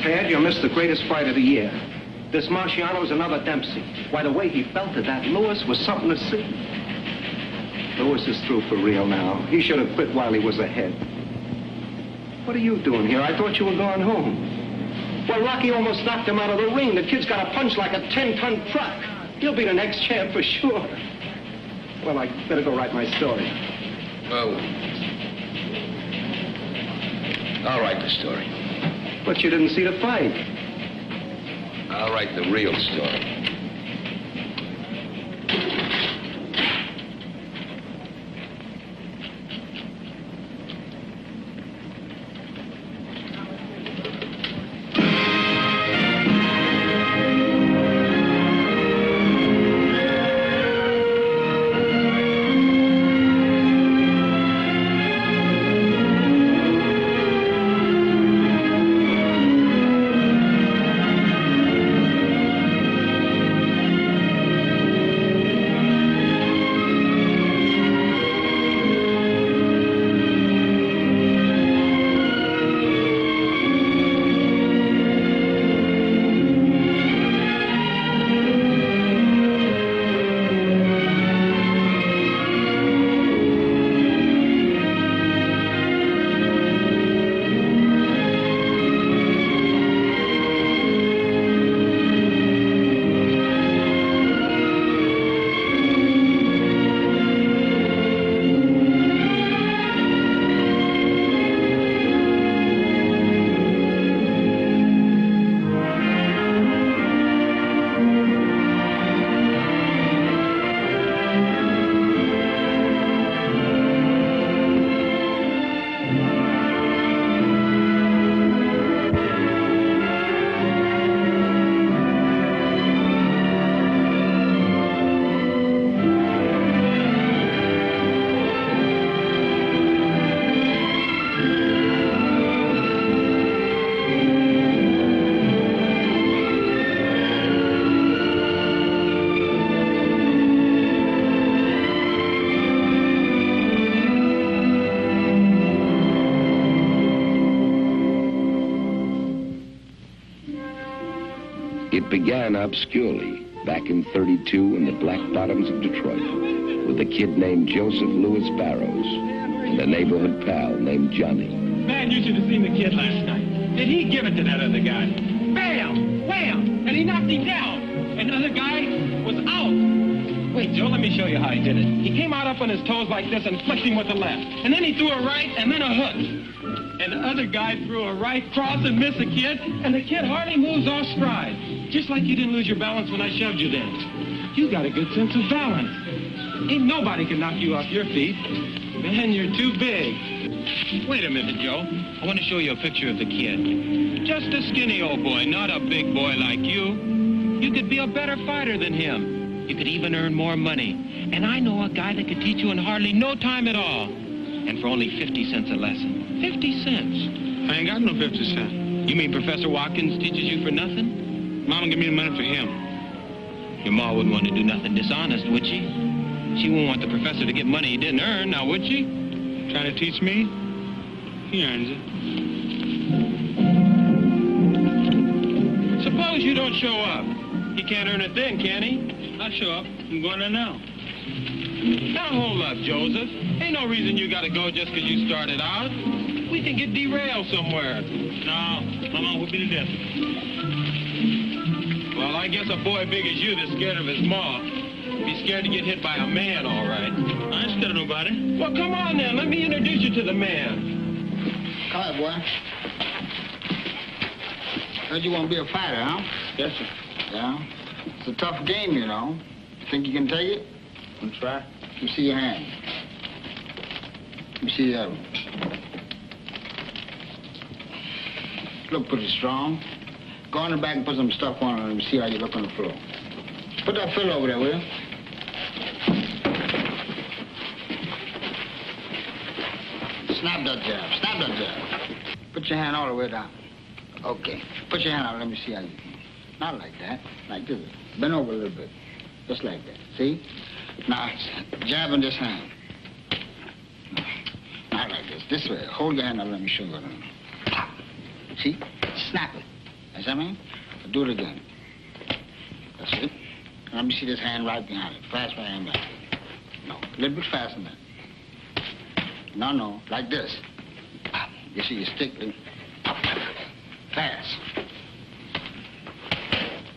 Tad, you missed the greatest fight of the year. This Marciano's another Dempsey. Why, the way he belted that Lewis was something to see. Lewis is through for real now. He should have quit while he was ahead. What are you doing here? I thought you were going home. Well, Rocky almost knocked him out of the ring. The kid's got a punch like a 10-ton truck. He'll be the next champ for sure. Well, I better go write my story. Oh. I'll write the story. But you didn't see the fight. I'll write the real story. It began obscurely back in '32 in the Black Bottoms of Detroit with a kid named Joseph Louis Barrows and a neighborhood pal named Johnny. Man, you should have seen the kid last night. Did he give it to that other guy? Bam! Wham! And he knocked him down. And the other guy was out. Wait, Joe, let me show you how he did it. He came out up on his toes like this and flicked him with the left. And then he threw a right and then a hook. And the other guy threw a right cross and missed the kid, and the kid hardly moves off stride. Just like you didn't lose your balance when I shoved you then. You got a good sense of balance. Ain't nobody can knock you off your feet. Man, you're too big. Wait a minute, Joe. I want to show you a picture of the kid. Just a skinny old boy, not a big boy like you. You could be a better fighter than him. You could even earn more money. And I know a guy that could teach you in hardly no time at all. And for only 50 cents a lesson. 50 cents. I ain't got no 50 cents. You mean Professor Watkins teaches you for nothing? Mama give me the money for him. Your ma wouldn't want to do nothing dishonest, would she? She wouldn't want the professor to get money he didn't earn, now would she? Trying to teach me? He earns it. Suppose you don't show up. He can't earn it then, can he? I'll show up. I'm going there now. Now hold up, Joseph. Ain't no reason you gotta go just 'cause you started out. We can get derailed somewhere. No, Mama will be to death. Well, I guess a boy big as you that's scared of his ma. Be scared to get hit by a man, all right. I ain't scared of nobody. Well, come on then. Let me introduce you to the man. Come on, boy. Heard you want to be a fighter, huh? Yes, sir. Yeah? It's a tough game, you know. You think you can take it? I'll try. Let me see your hand. Let me see the other one. Look pretty strong. Go on the back and put some stuff on it and see how you look on the floor. Put that fill over there, will you? Snap that jab. Snap that jab. Put your hand all the way down. Okay. Put your hand out. Let me see how you... Not like that. Like this. Bend over a little bit. Just like that. See? Now, jab in this hand. Not like this. This way. Hold your hand out. Let me show you. See? Snap it. That's what I mean? Do it again. That's it. Let me see this hand right behind it. Fast right hand behind it. No, a little bit faster than that. No, like this. You see, you stick it. Fast.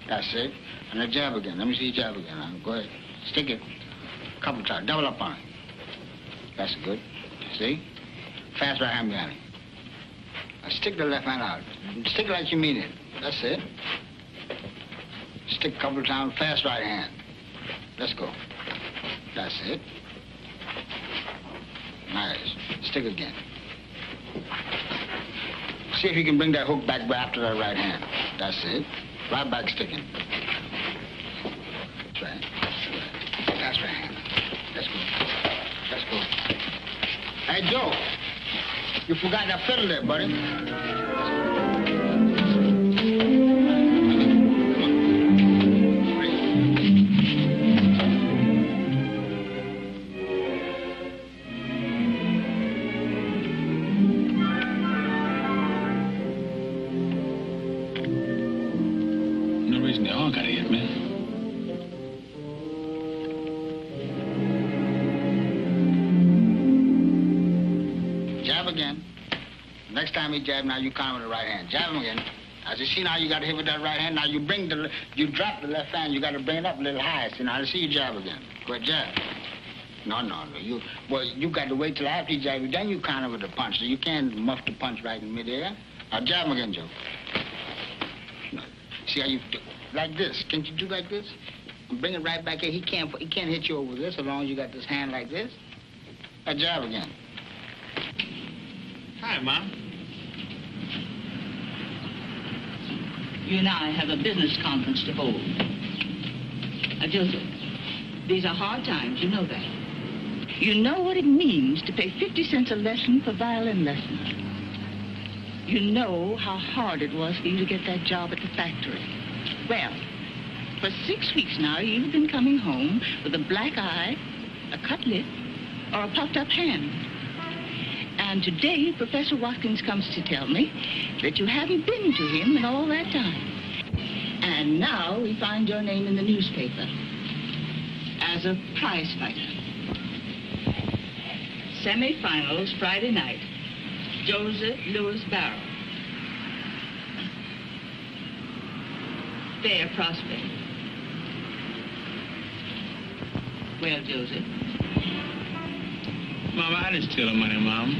That's it. And then jab again. Let me see you jab again. Now, go ahead. Stick it. A couple times. Double up on it. That's good. See? Fast right hand behind it. Now stick the left hand out. Stick it like you mean it. That's it. Stick a couple of times. Fast right hand. Let's go. That's it. Nice. Stick again. See if you can bring that hook back after that right hand. That's it. Right back sticking. That's right. That's right hand. Let's go. Let's go. Hey, Joe. You forgot that fiddle there, buddy. No reason they all gotta hit me. Jab again. Next time he jab, now you count with the right hand. Jab him again. As you see now, you got to hit with that right hand. Now you drop the left hand. You got to bring it up a little higher. See, now I see you jab again. Go ahead, jab. No. You got to wait till after you jab. Then you counter with the punch. So you can't muff the punch right in midair. Now jab him again, Joe. No. See how you do? Like this. Can't you do like this? And bring it right back here. He can't hit you over this as long as you got this hand like this. Now jab again. Hi, Mom. You and I have a business conference to hold. Joseph, these are hard times, you know that. You know what it means to pay 50 cents a lesson for violin lessons. You know how hard it was for you to get that job at the factory. Well, for 6 weeks now, you've been coming home with a black eye, a cut lip, or a puffed up hand. And today, Professor Watkins comes to tell me that you haven't been to him in all that time. And now we find your name in the newspaper as a prize fighter. Semi-finals Friday night. Joseph Louis Barrow. Fair prospect. Well, Joseph. Mom, I didn't steal the money, Mom.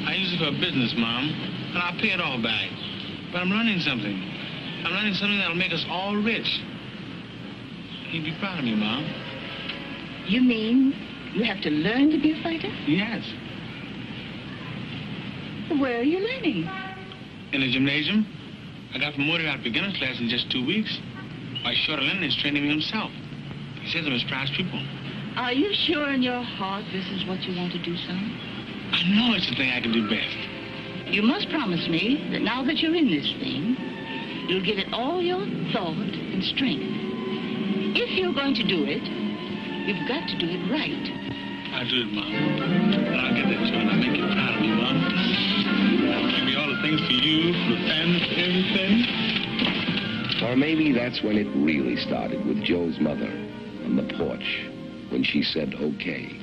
I used it for a business, Mom, and I'll pay it all back. But I'm learning something. I'm learning something that'll make us all rich. You'd be proud of me, Mom. You mean you have to learn to be a fighter? Yes. Where are you learning? In the gymnasium. I got promoted out of beginner's class in just 2 weeks. Why, Shorter Lennon is training me himself. He says I'm his prized pupil. Are you sure in your heart this is what you want to do, son? I know it's the thing I can do best. You must promise me that now that you're in this thing, you'll give it all your thought and strength. If you're going to do it, you've got to do it right. I'll do it, Mom. And I'll get that joint. I'll make you proud of me, Mom. I'll give me all the things for you, for the family, for everything. Or maybe that's when it really started with Joe's mother on the porch, when she said, okay.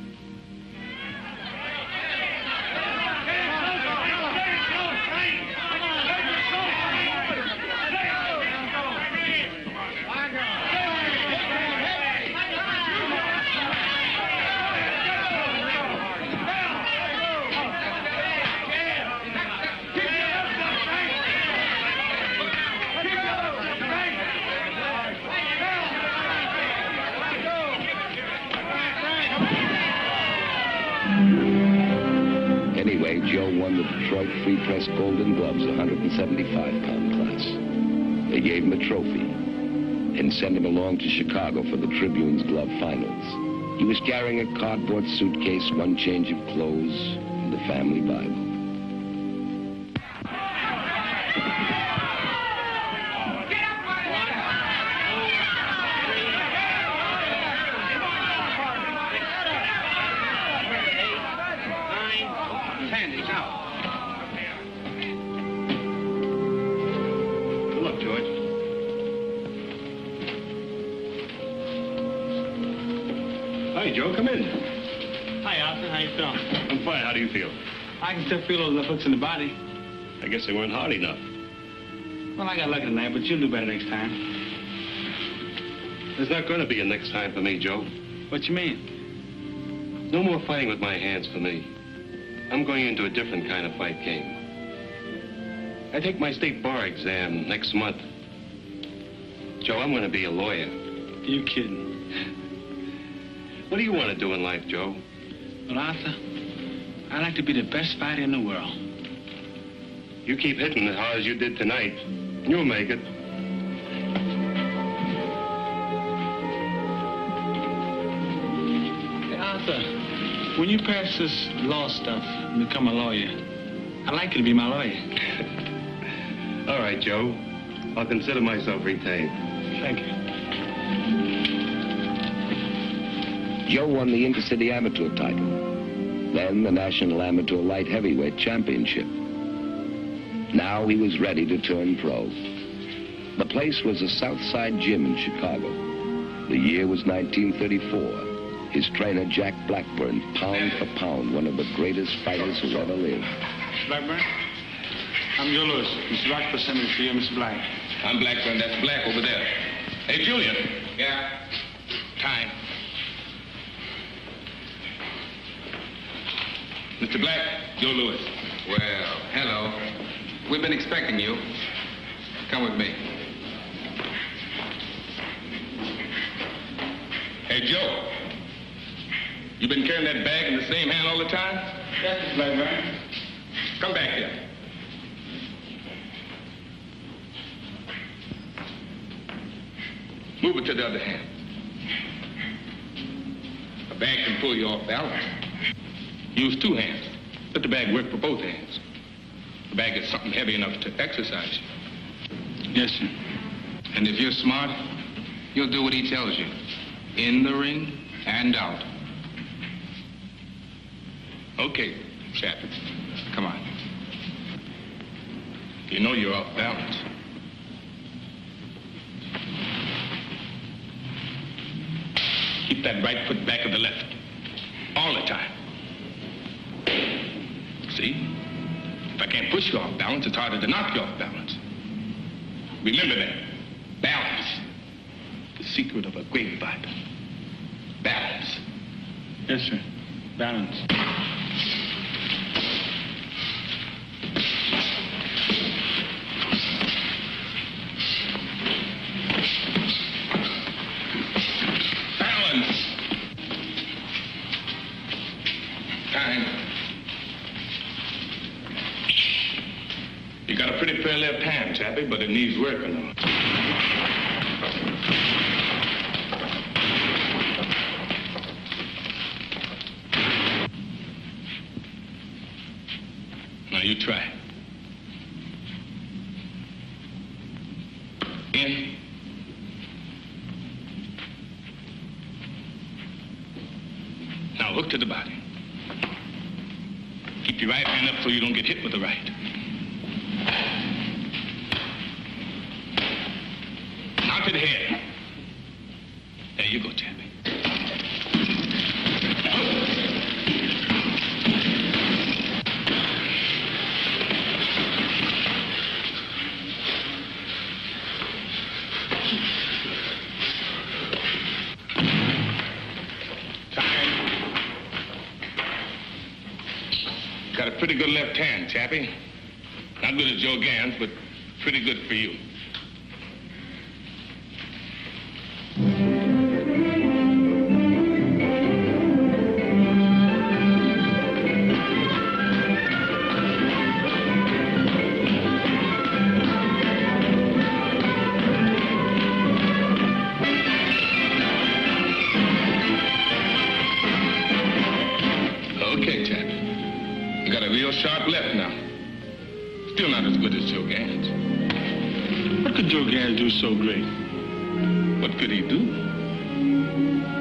Anyway, Joe won the Detroit Free Press Golden Gloves 175-pound class. They gave him a trophy and sent him along to Chicago for the Tribune's glove finals. He was carrying a cardboard suitcase, one change of clothes, and the family Bible. Hi, Joe. Come in. Hi, Arthur. How you feeling? I'm fine. How do you feel? I can still feel those hooks in the body. I guess they weren't hard enough. Well, I got lucky tonight, but you'll do better next time. There's not going to be a next time for me, Joe. What you mean? No more fighting with my hands for me. I'm going into a different kind of fight game. I take my state bar exam next month. Joe, I'm going to be a lawyer. You kidding? What do you want to do in life, Joe? Well, Arthur, I'd like to be the best fighter in the world. You keep hitting as hard as you did tonight. You'll make it. Hey, Arthur, when you pass this law stuff and become a lawyer, I'd like you to be my lawyer. All right, Joe. I'll consider myself retained. Thank you. Joe won the Intercity Amateur title, then the National Amateur Light Heavyweight Championship. Now he was ready to turn pro. The place was a Southside Gym in Chicago. The year was 1934. His trainer, Jack Blackburn, pound for pound, one of the greatest fighters who ever lived. Blackburn, I'm Joe Lewis. Mr. Rockford sent me for you, Mr. Black. I'm Blackburn. That's Black over there. Hey, Julian. Yeah? Time. Mr. Black, Joe Lewis. Well, hello. We've been expecting you. Come with me. Hey, Joe. You been carrying that bag in the same hand all the time? Yes, Mr. Blackburn. Come back here. Move it to the other hand. A bag can pull you off balance. Use two hands. Let the bag work for both hands. The bag is something heavy enough to exercise you. Yes, sir. And if you're smart, you'll do what he tells you. In the ring and out. Okay, Chappie. Come on. You know you're off balance. Keep that right foot back of the left. All the time. See? If I can't push you off balance, it's harder to knock you off balance. Remember that. Balance. The secret of a great fighter. Balance. Yes, sir. Balance. Balance. Time. You got a pretty fair left hand, Chappie, but it needs working on. Now you try. In. Now look to the body. Keep your right hand up so you don't get hit with the right. Now to the head. There you go, Chappie. Got a pretty good left hand, Chappie. Not good as Joe Gans, but pretty good for you. Okay, Chappie. You got a real sharp left now. Still not as good as Joe Gans. What could Joe Gans do so great? What could he do?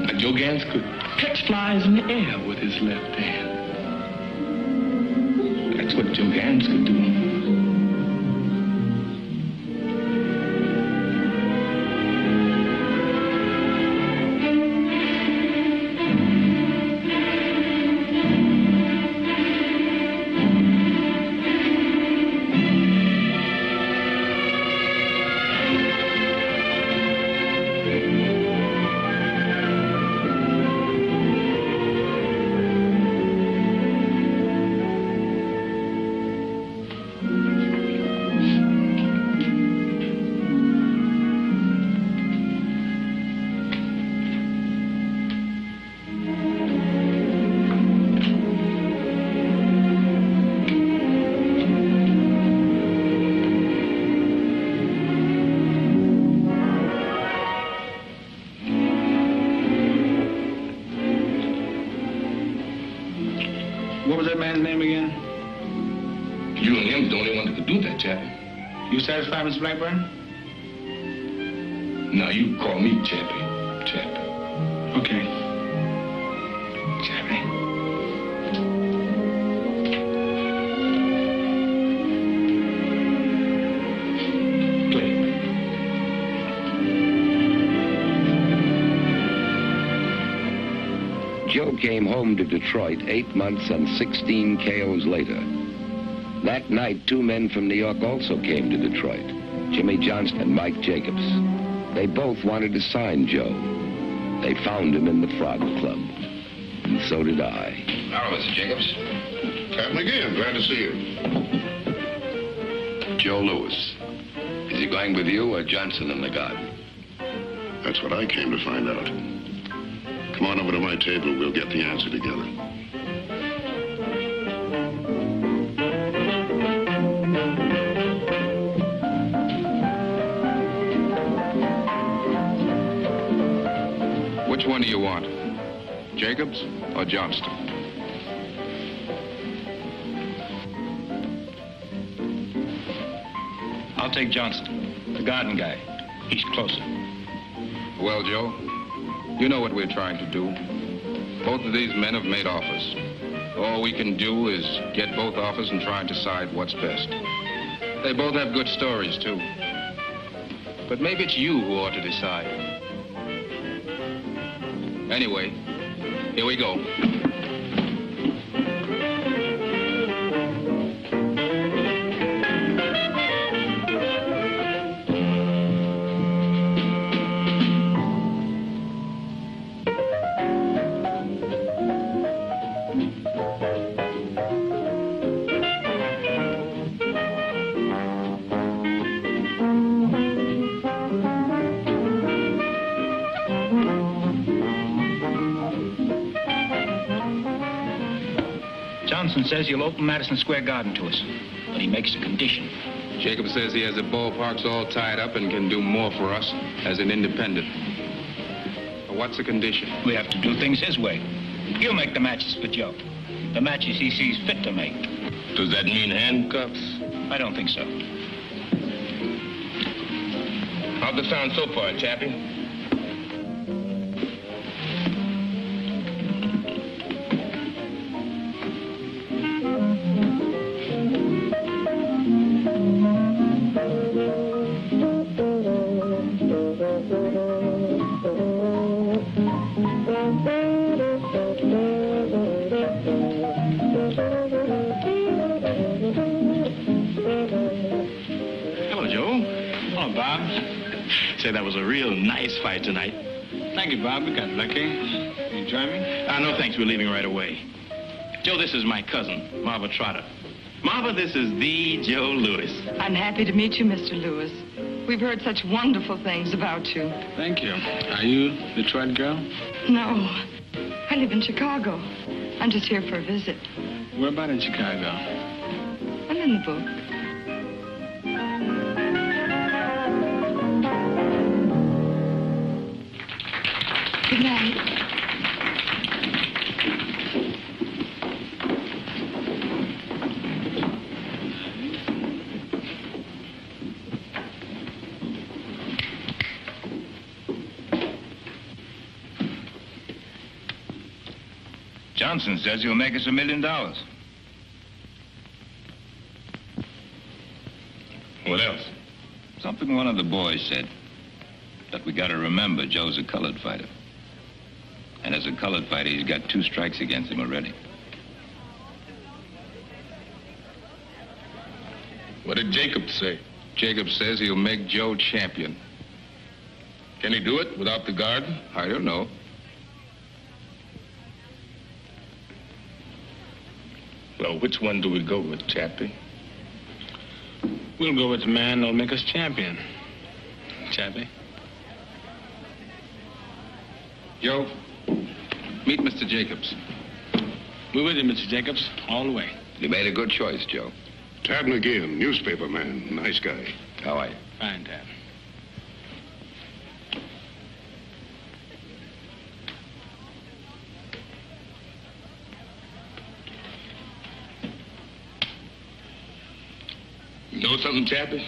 Now, Joe Gans could catch flies in the air with his left hand. That's what Joe Gans could do. What was that man's name again? You and him's the only one that could do that, Chappie. You satisfied, Mr. Blackburn? Now you call me Chappie. Chappie. Okay. Chappie. Joe came home to Detroit 8 months and 16 KOs later. That night, 2 men from New York also came to Detroit, Jimmy Johnston and Mike Jacobs. They both wanted to sign Joe. They found him in the Frog Club, and so did I. Hello, Mr. Jacobs. Pat McGeehan, glad to see you. Joe Louis. Is he going with you or Johnson and the Garden? That's what I came to find out. Come on over to my table. We'll get the answer together. Which one do you want? Jacobs or Johnston? I'll take Johnston, the Garden guy. He's closer. Well, Joe, you know what we're trying to do. Both of these men have made offers. All we can do is get both offers and try and decide what's best. They both have good stories, too. But maybe it's you who ought to decide. Anyway, here we go. Johnson says he'll open Madison Square Garden to us, but he makes a condition. Jacob says he has the ballparks all tied up and can do more for us as an independent. But what's the condition? We have to do things his way. He'll make the matches for Joe. The matches he sees fit to make. Does that mean handcuffs? I don't think so. How's it sound so far, Chappie? Hello, Joe. Hello, Bob. Say, that was a real nice fight tonight. Thank you, Bob. We got lucky. You enjoy me? No, thanks. We're leaving right away. Joe, this is my cousin, Marva Trotter. Marva, this is the Joe Louis. I'm happy to meet you, Mr. Lewis. We've heard such wonderful things about you. Thank you. Are you a Detroit girl? No, I live in Chicago. I'm just here for a visit. Where about in Chicago? I'm in the book. Good night. Johnson says he'll make us $1 million. What else? Something one of the boys said. That we gotta remember Joe's a colored fighter. And as a colored fighter, he's got 2 strikes against him already. What did Jacob say? Jacob says he'll make Joe champion. Can he do it without the Garden? I don't know. Well, which one do we go with, Chappie? We'll go with the man that'll make us champion. Chappie. Joe, meet Mr. Jacobs. We're with you, Mr. Jacobs, all the way. You made a good choice, Joe. Tad McGeehan, newspaper man. Nice guy. How are you? Fine, Tad. know something, Chappie?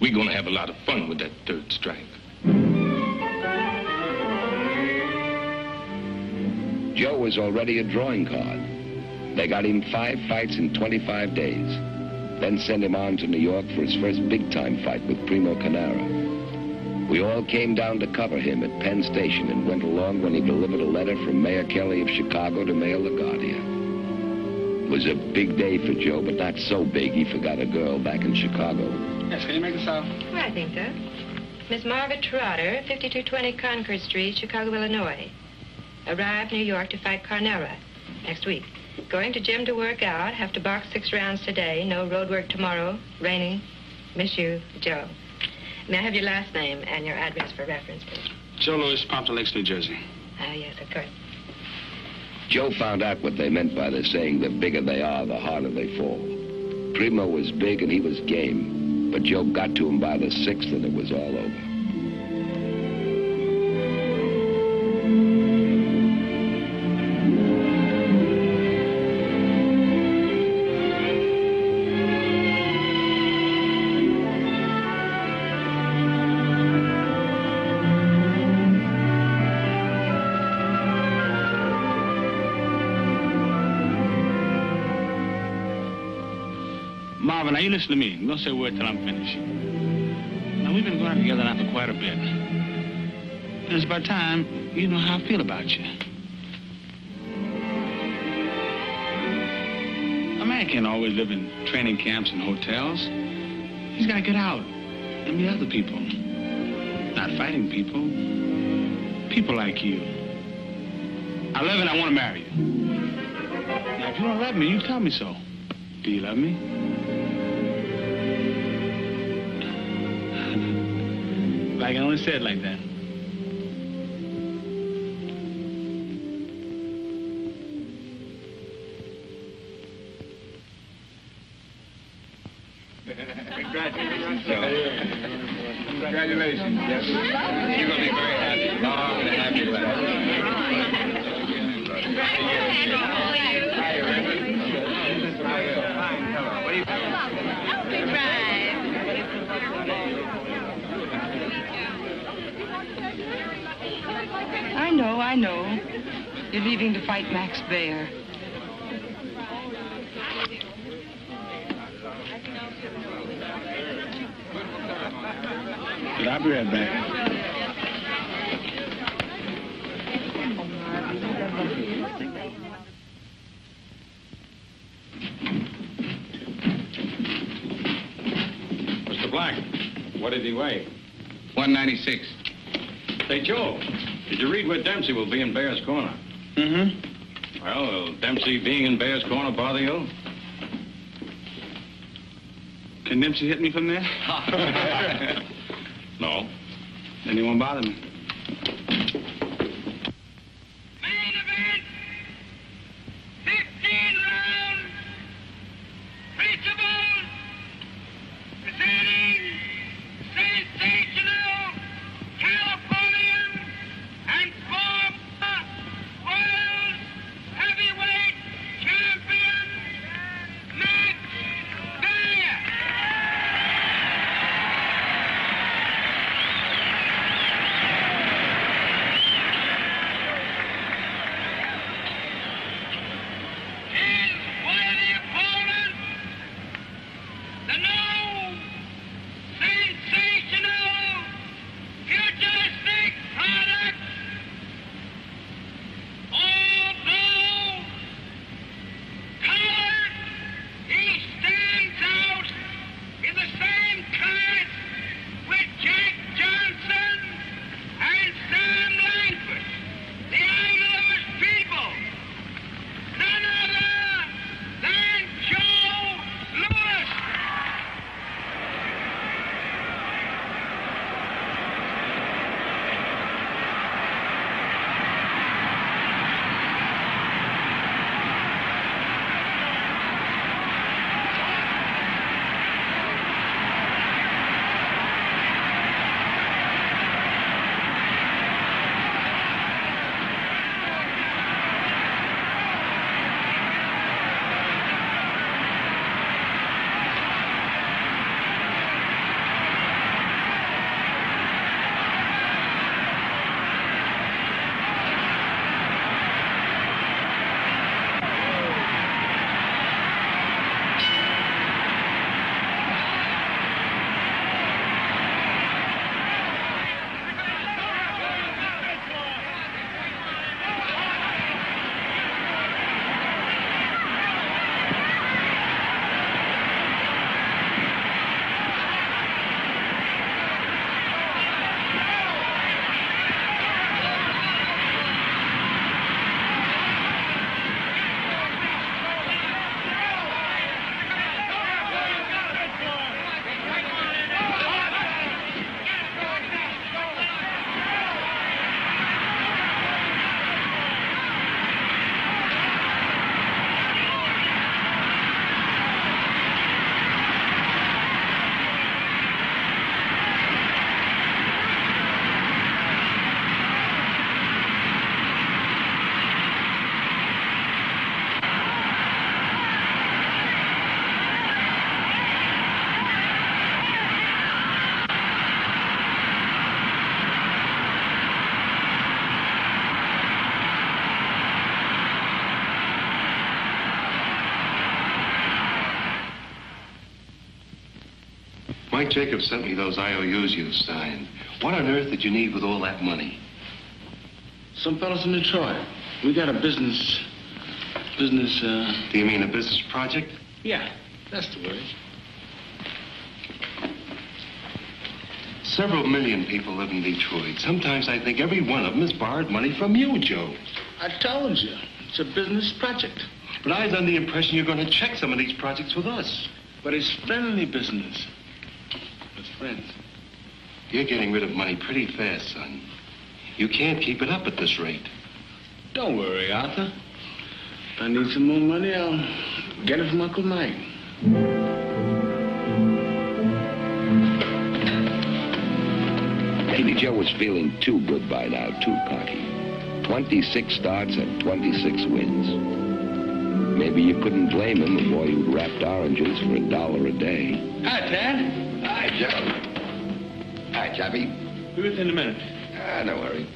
We're gonna have a lot of fun with that third strike. Joe was already a drawing card. They got him 5 fights in 25 days. Then sent him on to New York for his first big-time fight with Primo Canara. We all came down to cover him at Penn Station and went along when he delivered a letter from Mayor Kelly of Chicago to Mayor LaGuardia. It was a big day for Joe, but not so big he forgot a girl back in Chicago. Yes, can you make this out? I think so. Miss Margaret Trotter, 5220 Concord Street, Chicago, Illinois. Arrived New York to fight Carnera next week. Going to gym to work out. Have to box 6 rounds today. No road work tomorrow. Raining. Miss you, Joe. May I have your last name and your address for reference, please? Joe Louis, Pompton Lakes, New Jersey. Yes, of course. Joe found out what they meant by the saying, the bigger they are, the harder they fall. Primo was big and he was game, but Joe got to him by the 6th and it was all over. Marvin, now you listen to me. Don't say a word till I'm finished. Now, we've been going together now for quite a bit. And it's about time you know how I feel about you. A man can't always live in training camps and hotels. He's got to get out and meet other people. Not fighting people. People like you. I love you and I want to marry you. Now, if you don't love me, you tell me so. Do you love me? I can only say it like that. Congratulations. Congratulations. Yes. You're going to be very happy. Long and happy life. What do you think? I know. You're leaving to fight Max Baer. But I'll be right back. Mr. Black, what did he weigh? 196. Say, Joe, did you read where Dempsey will be in Bear's Corner? Mm-hmm. Well, will Dempsey being in Bear's Corner bother you? Can Dempsey hit me from there? No. Then he won't bother me. Main event, 16 rounds, principal, presenting sensational Californian and former world heavyweight champion, Max Baer. Mike Jacobs sent me those IOUs you signed. What on earth did you need with all that money? Some fellas in Detroit. We got a business. Do you mean a business project? Yeah, that's the word. Several million people live in Detroit. Sometimes I think every one of them has borrowed money from you, Joe. I told you, it's a business project. But I was under the impression you're going to check some of these projects with us. But it's friendly business. With friends. You're getting rid of money pretty fast, son. You can't keep it up at this rate. Don't worry, Arthur. If I need some more money, I'll get it from Uncle Mike. Maybe Joe was feeling too good by now, too cocky. 26 starts and 26 wins. Maybe you couldn't blame him, a boy who'd wrapped oranges for $1 a day. Hi, Tad. Hi, Joe. Hi, Chappie. Be with you in a minute. No worry.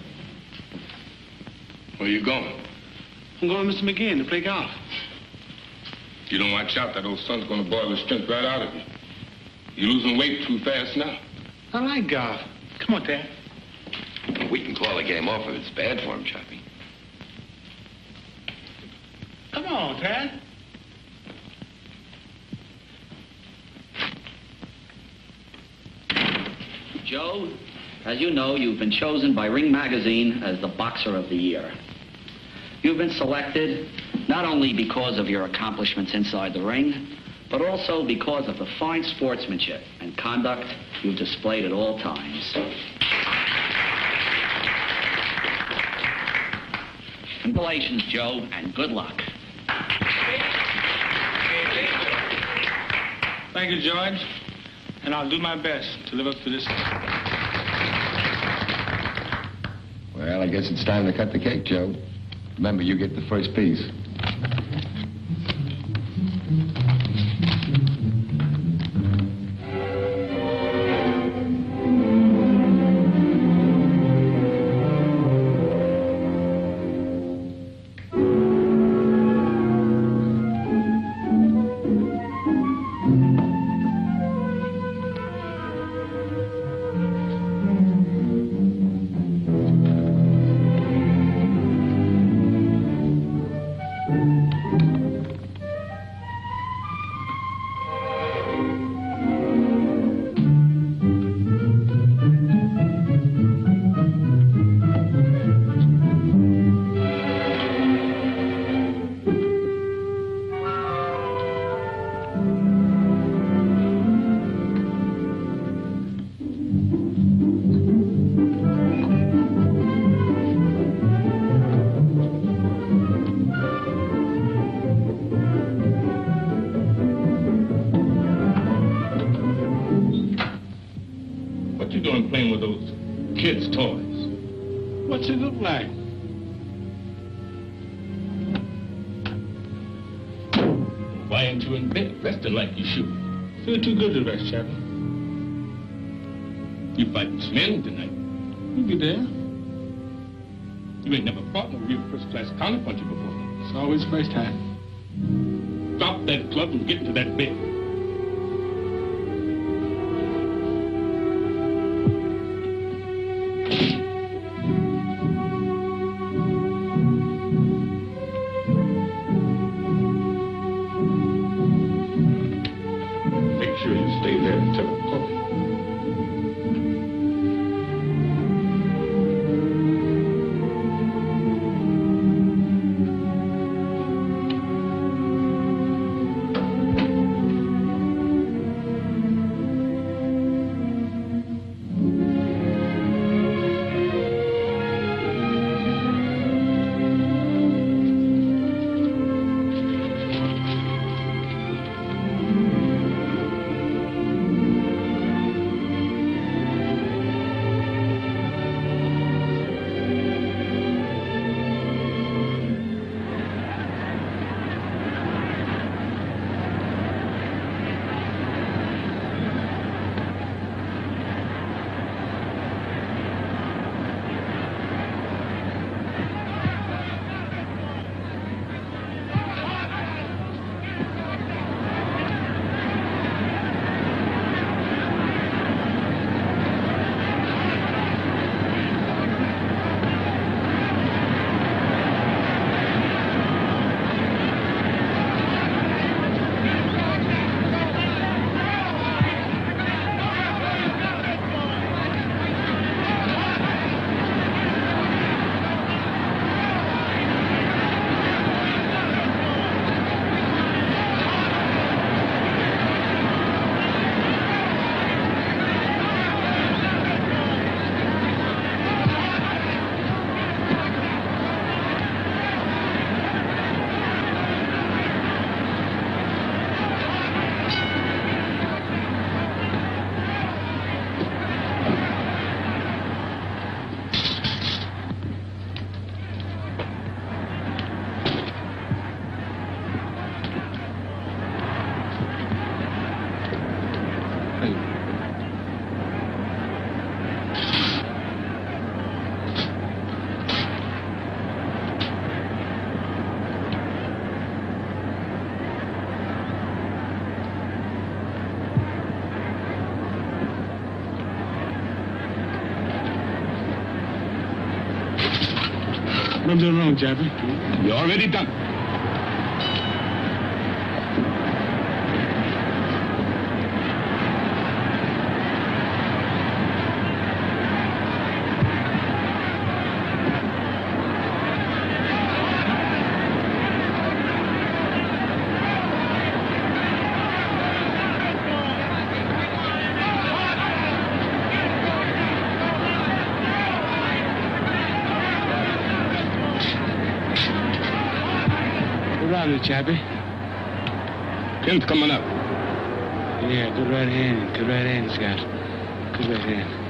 Where you going? I'm going with Mr. McGinn to play golf. You don't watch out, that old son's gonna boil the strength right out of you. You're losing weight too fast now. I like golf. Come on, Tad. We can call the game off if it's bad for him, Chappie. Come on, Tad. Joe, as you know, you've been chosen by Ring Magazine as the Boxer of the Year. You've been selected not only because of your accomplishments inside the ring, but also because of the fine sportsmanship and conduct you've displayed at all times. Congratulations, Joe, and good luck. Thank you, George. And I'll do my best to live up to this. Well, I guess it's time to cut the cake, Joe. Remember, you get the first piece. What you doing playing with those kids' toys? What's it look like? Why ain't you in bed resting like you should? Feel too good to rest, Chappie. You fighting Slim tonight. You'll be there. You ain't never fought no real first-class counterpuncher before. It's always first time. Drop that club and get into that bed. Make sure you stay there until I'm called. What I'm doing wrong, Chappie? You're already done. Chappie. Ken's coming up. Yeah, good right hand. Good right hand, Scott. Good right hand.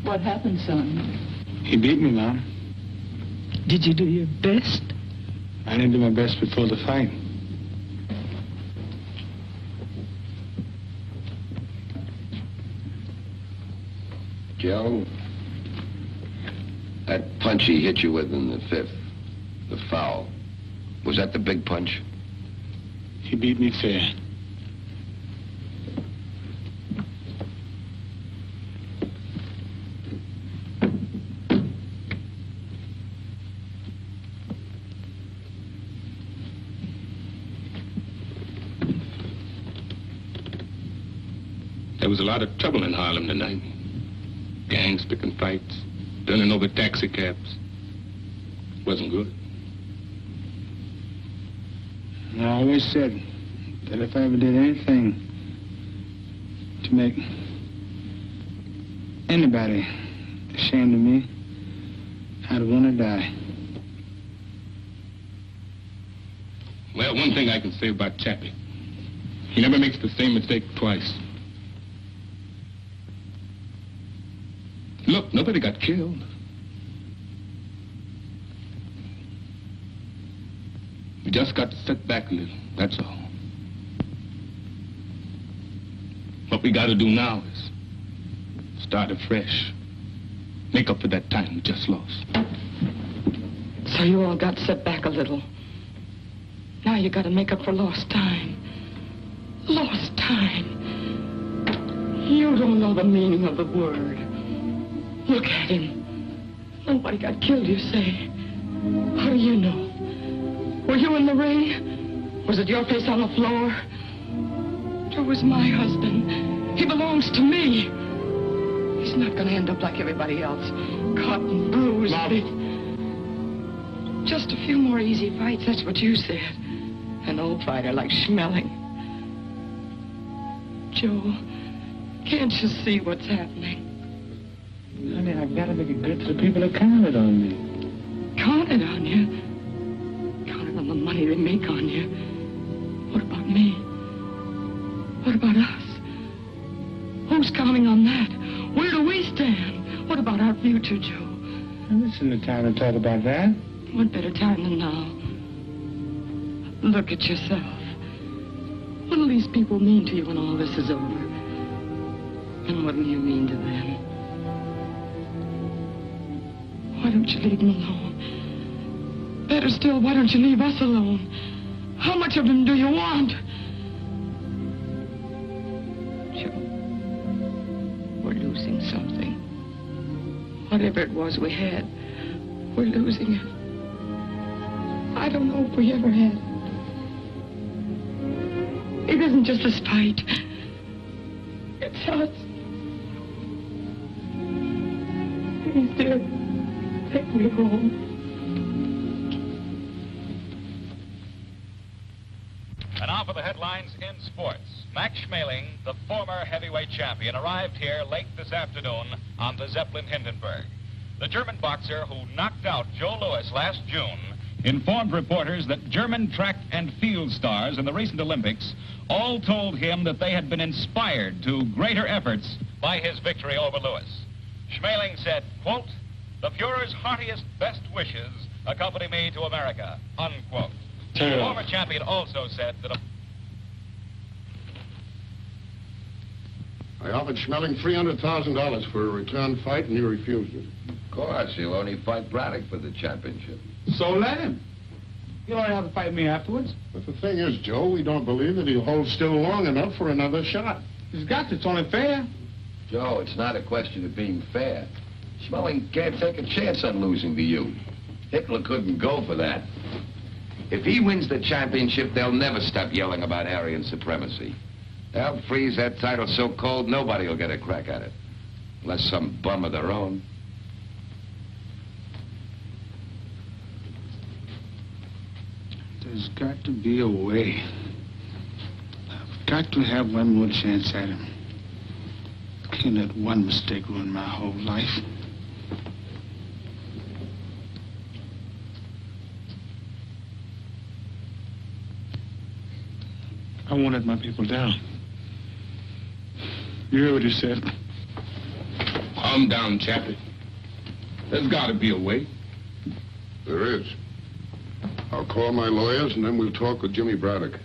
What happened, son? He beat me, Mom. Did you do your best? I didn't do my best before the fight. Joe, that punch he hit you with in the fifth, the foul, was that the big punch? He beat me fair. There was a lot of trouble in Harlem tonight. Gangs picking fights, turning over taxi cabs. Wasn't good. And I always said that if I ever did anything to make anybody ashamed of me, I'd want to die. Well, one thing I can say about Chappie, he never makes the same mistake twice. Look, nobody got killed. We just got to sit back a little, that's all. What we got to do now is start afresh. Make up for that time we just lost. So you all got set back a little. Now you got to make up for lost time. Lost time. You don't know the meaning of the word. Look at him. Nobody got killed, you say. How do you know? Were you in the ring? Was it your face on the floor? Joe was my husband. He belongs to me. He's not going to end up like everybody else. Cut and bruised. Just a few more easy fights, that's what you said. An old fighter like Schmeling. Joe, can't you see what's happening? Honey, I've got to make it good to the people that counted on me. Counted on you? Counted on the money they make on you. What about me? What about us? Who's counting on that? Where do we stand? What about our future, Joe? Well, this isn't the time to talk about that. What better time than now? Look at yourself. What'll these people mean to you when all this is over? And what'll you mean to them? don't you leave him alone? Better still, why don't you leave us alone? How much of him do you want? Joe, we're losing something. Whatever it was we had, we're losing it. I don't know if we ever had it. It isn't just a spite. It's us. Please, dear, take me home. And now for the headlines in sports. Max Schmeling, the former heavyweight champion, arrived here late this afternoon on the Zeppelin Hindenburg. The German boxer who knocked out Joe Louis last June informed reporters that German track and field stars in the recent Olympics all told him that they had been inspired to greater efforts by his victory over Louis. Schmeling said, quote, "The Fuhrer's heartiest best wishes accompany me to America," unquote. The former champion also said that I offered Schmeling $300,000 for a return fight, and he refused it. Of course, he'll only fight Braddock for the championship. So let him. He'll only have to fight me afterwards. But the thing is, Joe, we don't believe that he'll hold still long enough for another shot. He's got to. It's only fair. Joe, it's not a question of being fair. Schmeling can't take a chance on losing to you. Hitler couldn't go for that. If he wins the championship, they'll never stop yelling about Aryan supremacy. They'll freeze that title so cold, nobody will get a crack at it. Unless some bum of their own. There's got to be a way. I've got to have one more chance at him. Can't let one mistake ruin my whole life. I won't let my people down. You heard what he said. Calm down, Chappie. There's got to be a way. There is. I'll call my lawyers, and then we'll talk with Jimmy Braddock.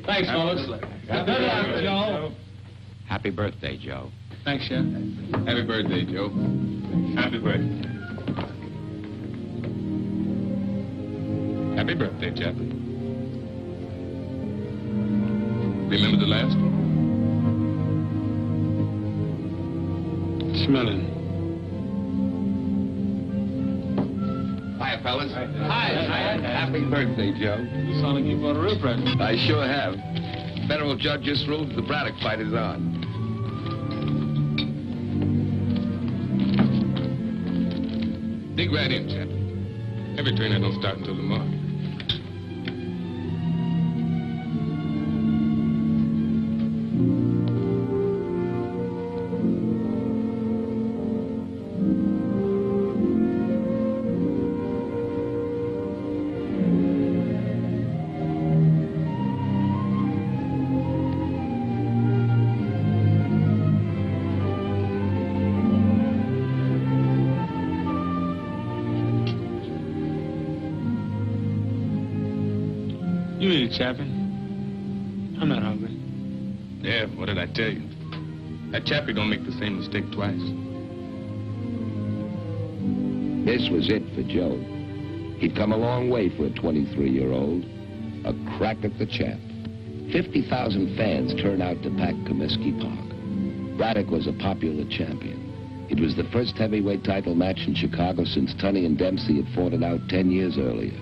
Thanks, fellas. Good luck, Joe. Happy birthday, Joe. Thanks, Chef. Happy birthday, Joe. Happy birthday. Happy birthday, Chappie. Remember the last one? Smelling. Hi, fellas. Hi. Happy birthday, Joe. You sound like you bought a real present. I sure have. Federal judge just ruled that the Braddock fight is on. Dig right in, Chappie. Every trainer don't start until tomorrow. You eat it, Chappie. I'm not hungry. Yeah, what did I tell you? That Chappie don't make the same mistake twice. This was it for Joe. He'd come a long way for a 23-year-old. A crack at the champ. 50,000 fans turned out to pack Comiskey Park. Braddock was a popular champion. It was the first heavyweight title match in Chicago since Tunney and Dempsey had fought it out 10 years earlier.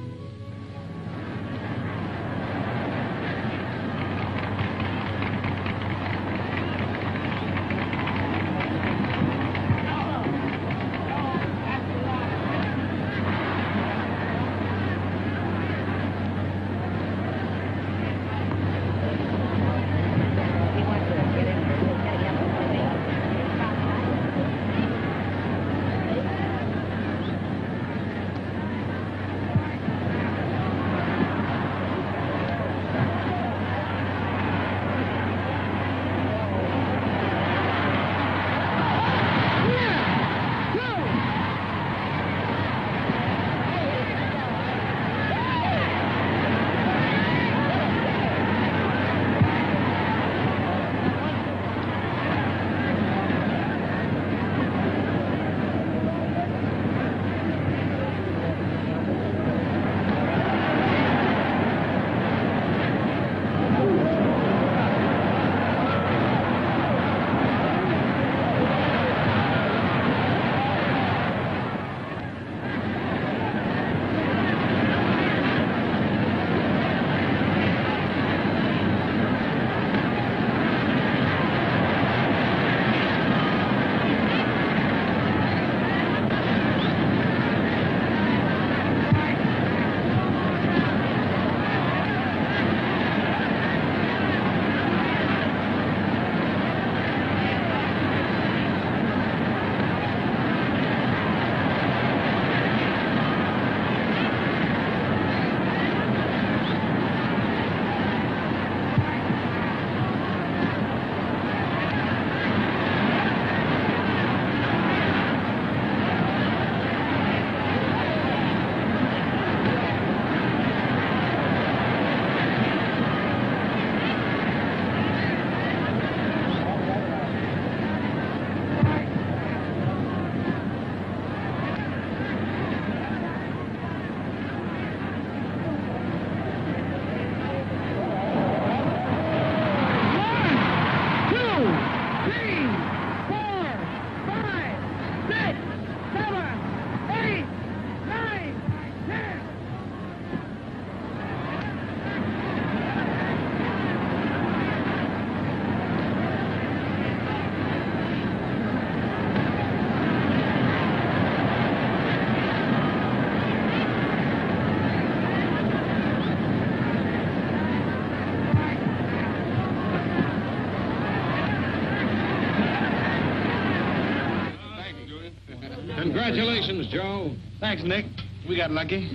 Congratulations, Joe. Thanks, Nick. We got lucky.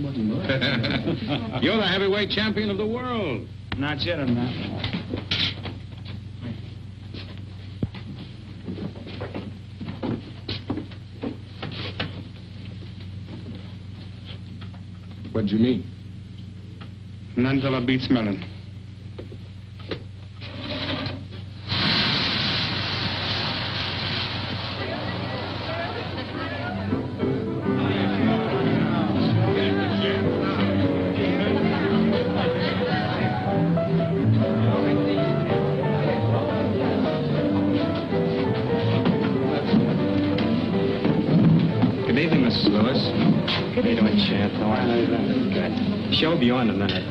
You're the heavyweight champion of the world. Not yet, I'm not. What'd you mean? None till I beat smelling. Good evening, Mrs. Lewis. How you doing, Chad? How are you? Good. Show will be on in a minute.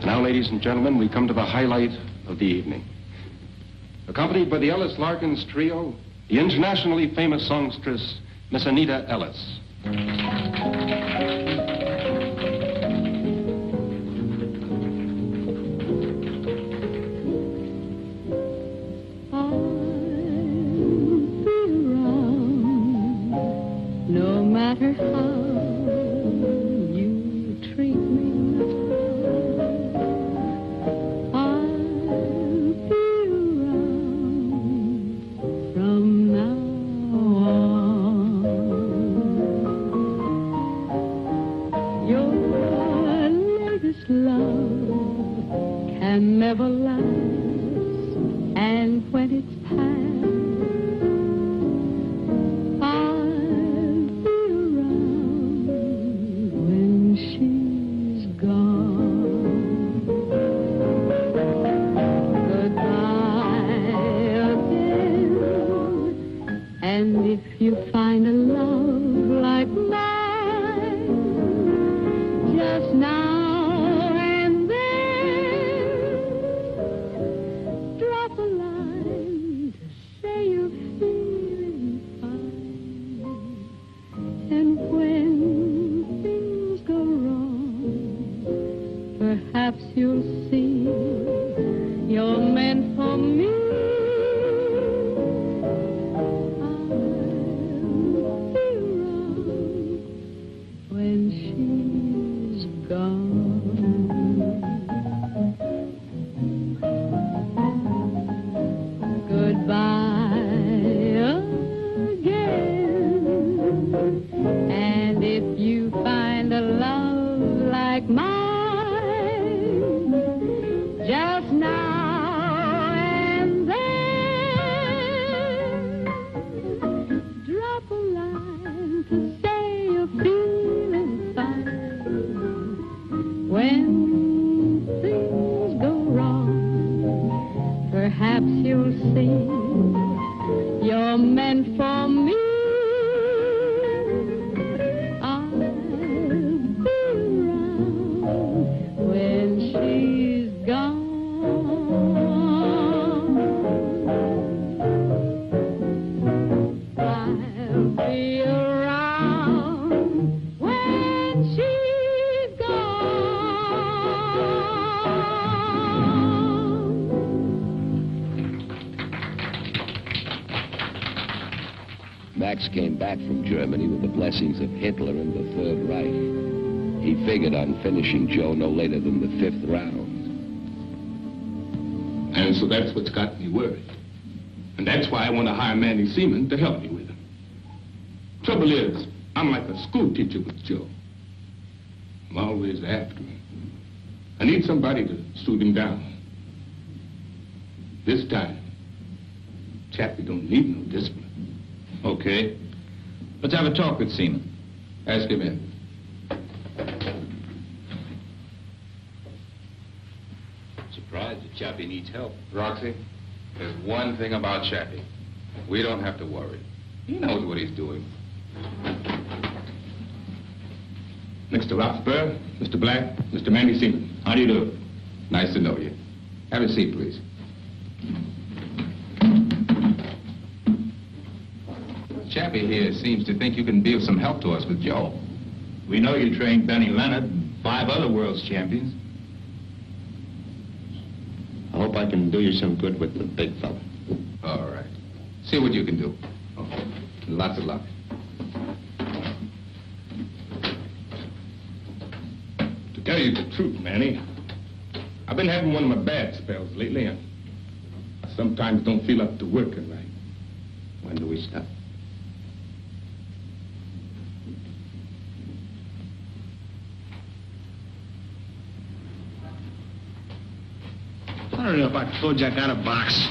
Now, ladies and gentlemen, we come to the highlight of the evening. Accompanied by the Ellis Larkins Trio, the internationally famous songstress, Miss Anita Ellis. No matter how you treat me, I'll be around from now on. Your latest love can never last, and when it's past, she now and then, drop a line to say you're feeling fine. And when things go wrong, perhaps you'll see you're meant for me. Max came back from Germany with the blessings of Hitler and the Third Reich. He figured on finishing Joe no later than the 5th round. And so that's what's got me worried. And that's why I want to hire Manny Seaman to help me with him. Trouble is, I'm like a school teacher with Joe. I'm always after him. I need somebody to soothe him down. This time, Chappie don't need no discipline. Okay. Let's have a talk with Seaman. Ask him in. Surprised that Chappie needs help. Roxy, there's one thing about Chappie. We don't have to worry. He knows what he's doing. Mr. Roxburgh, Mr. Black, Mr. Manny Seaman. How do you do? Nice to know you. Have a seat, please. Chappie here seems to think you can be of some help to us with Joe. We know you trained Benny Leonard and 5 other world's champions. I hope I can do you some good with the big fella. All right. See what you can do. Okay. Lots of luck. To tell you the truth, Manny, I've been having one of my bad spells lately, and I sometimes don't feel up to working right. When do we stop? I don't know if I told you I got a box.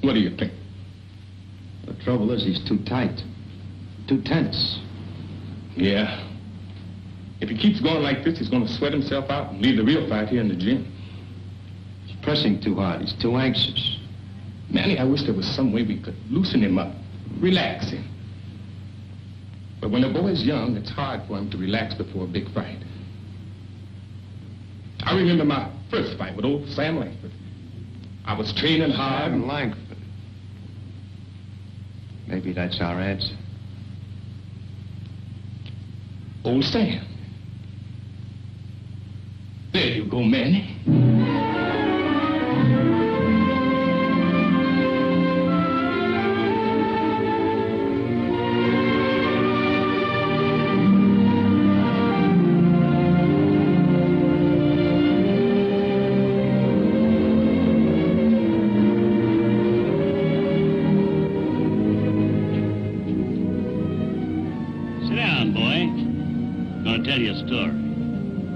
What do you think? The trouble is he's too tight, too tense. Yeah. If he keeps going like this, he's going to sweat himself out and leave the real fight here in the gym. He's pressing too hard. He's too anxious. Manny, I wish there was some way we could loosen him up, relax him. But when a boy's young, it's hard for him to relax before a big fight. I remember my first fight with old Sam Langford. I was training hard. Sam Langford. Maybe that's our answer. Old Sam. There you go, Manny. Sit down, boy. Gonna tell you a story.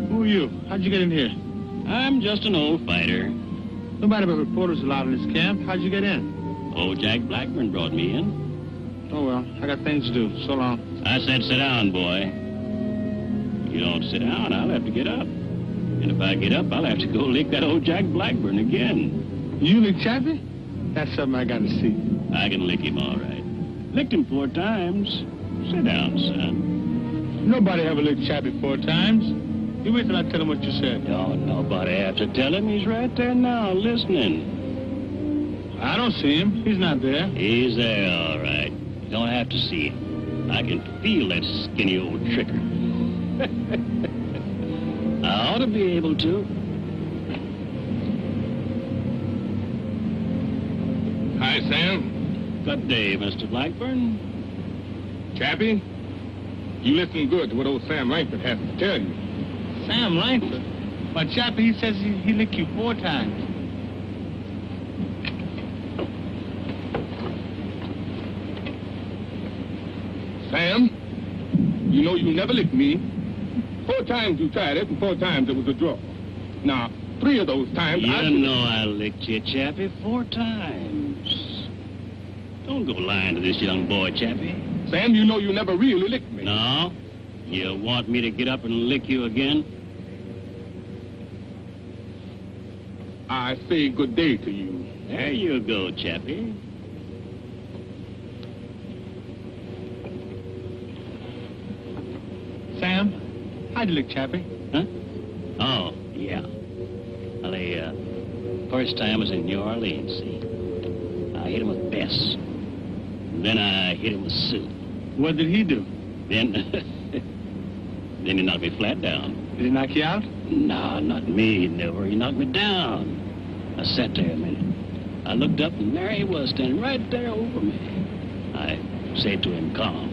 Who are you? How'd you get in here? I'm just an old fighter. Nobody but reporters allowed in this camp. How'd you get in? Old Jack Blackburn brought me in. Oh, well, I got things to do. So long. I said sit down, boy. If you don't sit down, I'll have to get up. And if I get up, I'll have to go lick that old Jack Blackburn again. You lick Chappie? That's something I got to see. I can lick him all right. Licked him 4 times. Sit down, son. Nobody ever licked Chappie 4 times. You wait till I tell him what you said. Oh, nobody have to tell him. He's right there now, listening. I don't see him. He's not there. He's there, all right. You don't have to see him. I can feel that skinny old tricker. I ought to be able to. Hi, Sam. Good day, Mr. Blackburn. Chappie, you listen good to what old Sam Langford has to tell you. Sam Langford? But Chappie, he says he licked you 4 times. Sam, you know you never licked me. 4 times you tried it, and 4 times it was a draw. Now, 3 of those times You I... know I licked you, Chappie, 4 times. Don't go lying to this young boy, Chappie. Sam, you know you never really licked me. No? You want me to get up and lick you again? I say good day to you. There you go, Chappie. Sam, how'd you lick Chappie? Huh? Oh, yeah. Well, first time was in New Orleans, see? I hit him with Bess. Then I hit him with Sue. What did he do? Then... then he knocked me flat down. Did he knock you out? No, not me, never. He knocked me down. I sat there a minute. I looked up, and there he was, standing right there over me. I said to him, calm.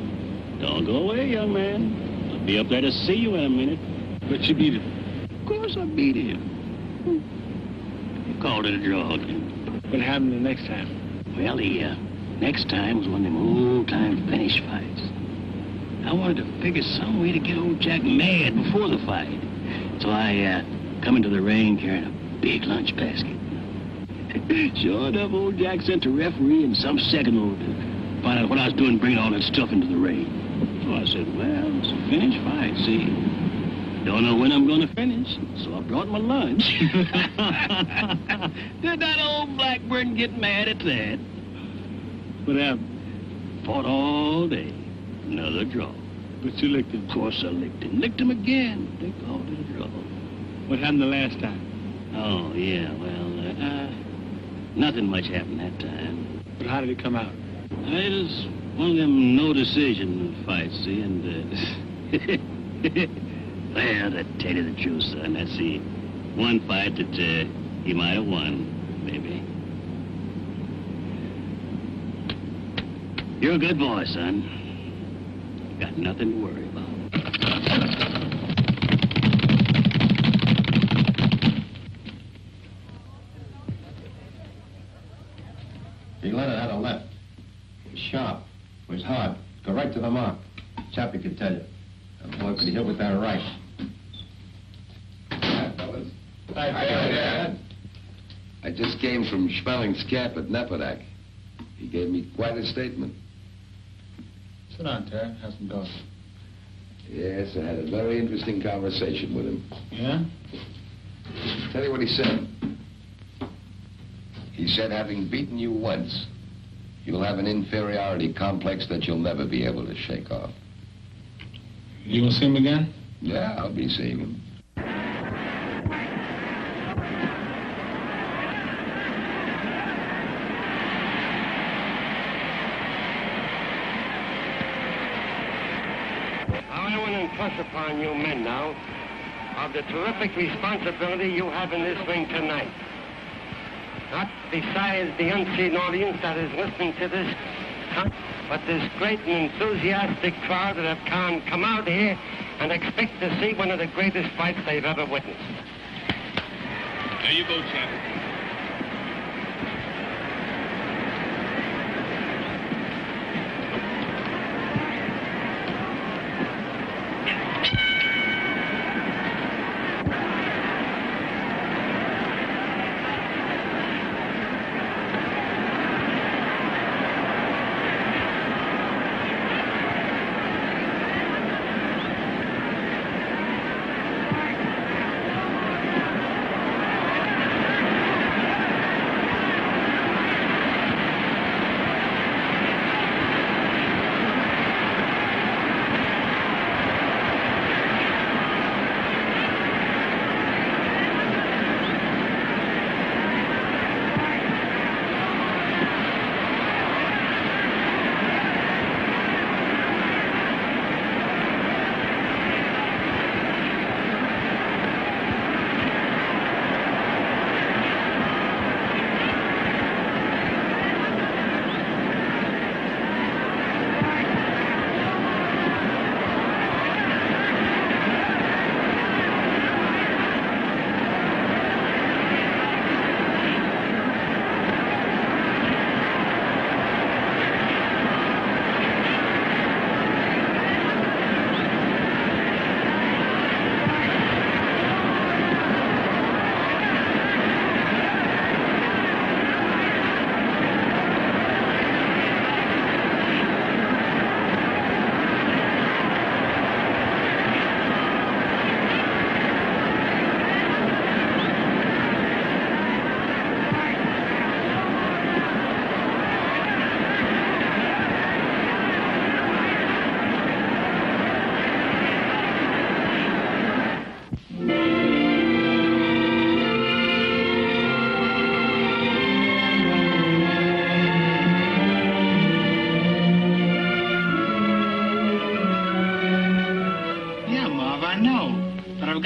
Don't go away, young man. I'll be up there to see you in a minute. But you beat him. Of course I beat him. You called it a draw again. What happened the next time? Well, the next time was one of them old-time finish fights. I wanted to figure some way to get old Jack mad before the fight. So I come into the ring carrying a big lunch basket. Sure enough, old Jack sent the referee and some second old to find out what I was doing bringing all that stuff into the ring. So I said, well, it's a finish fight, see? Don't know when I'm going to finish, so I brought my lunch. Did that old Blackburn get mad at that? What happened? Fought all day. Another draw. But you licked him. Of course I licked him. Licked him again. They called it a draw. What happened the last time? Oh, yeah, well, nothing much happened that time. But how did it come out? It was one of them no-decision fights, see, and, well, to tell you the truth, son, that's the one fight that, he might have won, maybe. You're a good boy, son. Got nothing to worry about. He Leonard had a left. It was sharp. It was hard. Go right to the mark. Chappie could tell you. That boy could hit with that right. Hi, fellas. Hi, Dad. I just came from Schmelling's camp at Nepodak. He gave me quite a statement. Sit down, Terry. Have some coffee. Yes, I had a very interesting conversation with him. Yeah? Tell you what he said. He said, having beaten you once, you'll have an inferiority complex that you'll never be able to shake off. You gonna see him again? Yeah, I'll be seeing him. I want to impress upon you men now of the terrific responsibility you have in this ring tonight. Not besides the unseen audience that is listening to this, but this great and enthusiastic crowd that have come out here and expect to see one of the greatest fights they've ever witnessed. There you go, Chappie.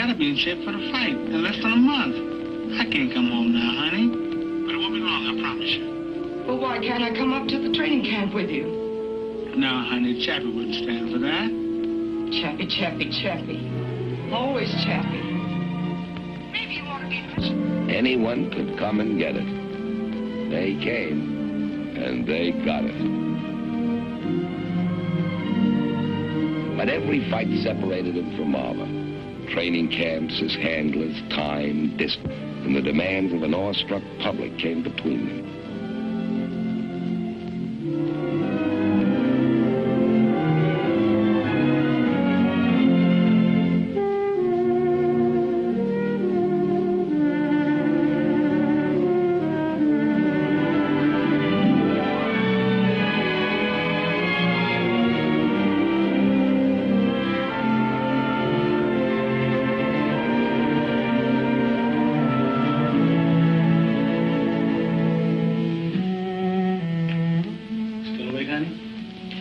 gotta be in shape for the fight in less than a month. I can't come home now, honey. But it won't be long, I promise you. Well, why can't I come up to the training camp with you? No, honey, Chappie wouldn't stand for that. Chappie, Chappie, Chappie. Always Chappie. Maybe you ought to be... Anyone could come and get it. They came, and they got it. But every fight separated him from Marva. Training camps, his handlers, time, distance, and the demands of an awestruck public came between them.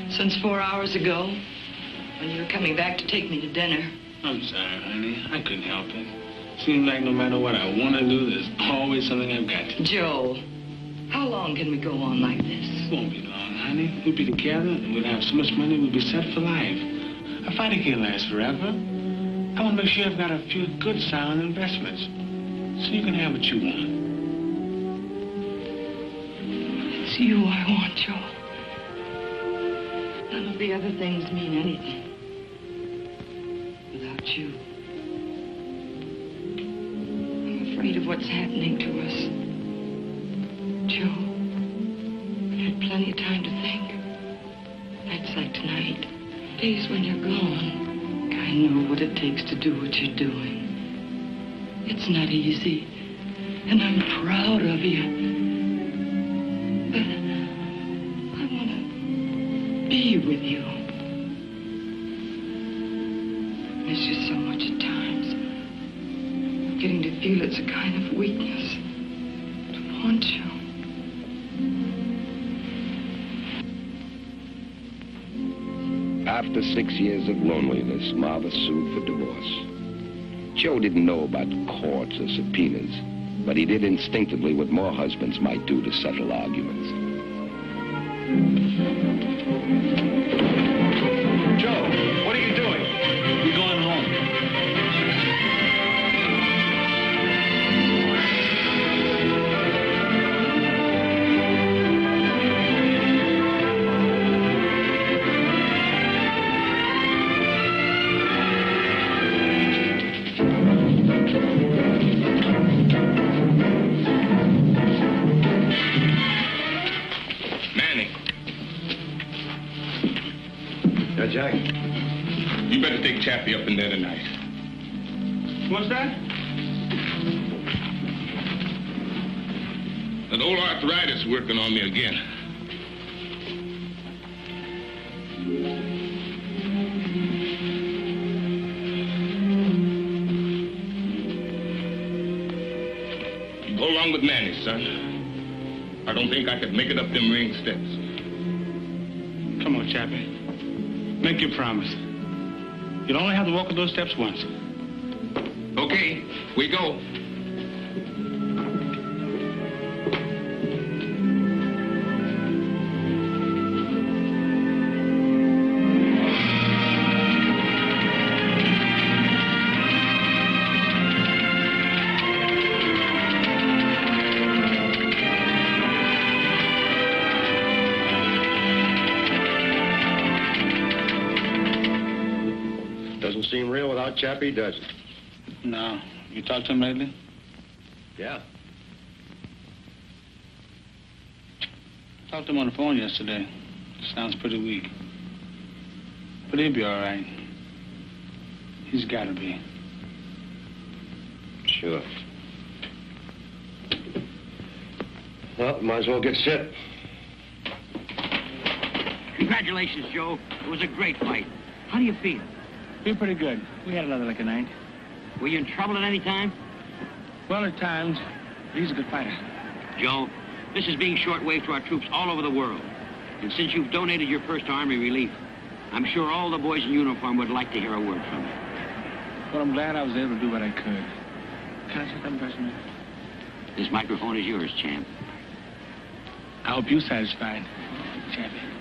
Since 4 hours ago, when you were coming back to take me to dinner. I'm sorry, honey. I couldn't help it. Seems like no matter what I want to do, there's always something I've got to do. Joe, how long can we go on like this? It won't be long, honey. We'll be together, and we'll have so much money, we'll be set for life. A fighter can't last forever. I want to make sure I've got a few good, sound investments, so you can have what you want. It's you I want, Joe. None of the other things mean anything without you. I'm afraid of what's happening to us. Joe, I've had plenty of time to think. Nights like tonight, days when you're gone. I know what it takes to do what you're doing. It's not easy, and I'm proud of you. Be with you. Miss you so much at times. Getting to feel it's a kind of weakness to want you. After 6 years of loneliness, Marva sued for divorce. Joe didn't know about courts or subpoenas, but he did instinctively what more husbands might do to settle arguments. Joe, what are you doing? We're going home. Jack, you better take Chappie up in there tonight. What's that? That old arthritis working on me again. You go along with Manny, son. I don't think I could make it up them ring steps. Come on, Chappie. Make your promise. You'll only have to walk up those steps once. Okay, we go. Seem real without Chappie, does it? No. You talked to him lately? Yeah. Talked to him on the phone yesterday. Sounds pretty weak. But he'll be all right. He's got to be. Sure. Well, might as well get set. Congratulations, Joe. It was a great fight. How do you feel? Feel pretty good. We had another like a night. Were you in trouble at any time? Well, at times. He's a good fighter. Joe, this is being shortwave to our troops all over the world. And since you've donated your first Army relief, I'm sure all the boys in uniform would like to hear a word from you. Well, I'm glad I was able to do what I could. Can I say something, President? This microphone is yours, champ. I hope you're satisfied, champion.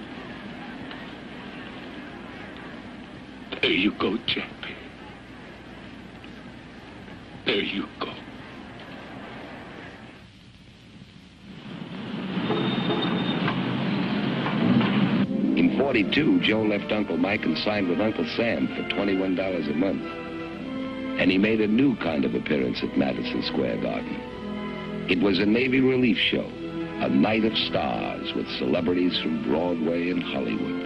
There you go, champion. There you go. In 42, Joe left Uncle Mike and signed with Uncle Sam for $21 a month. And he made a new kind of appearance at Madison Square Garden. It was a Navy relief show, a night of stars with celebrities from Broadway and Hollywood.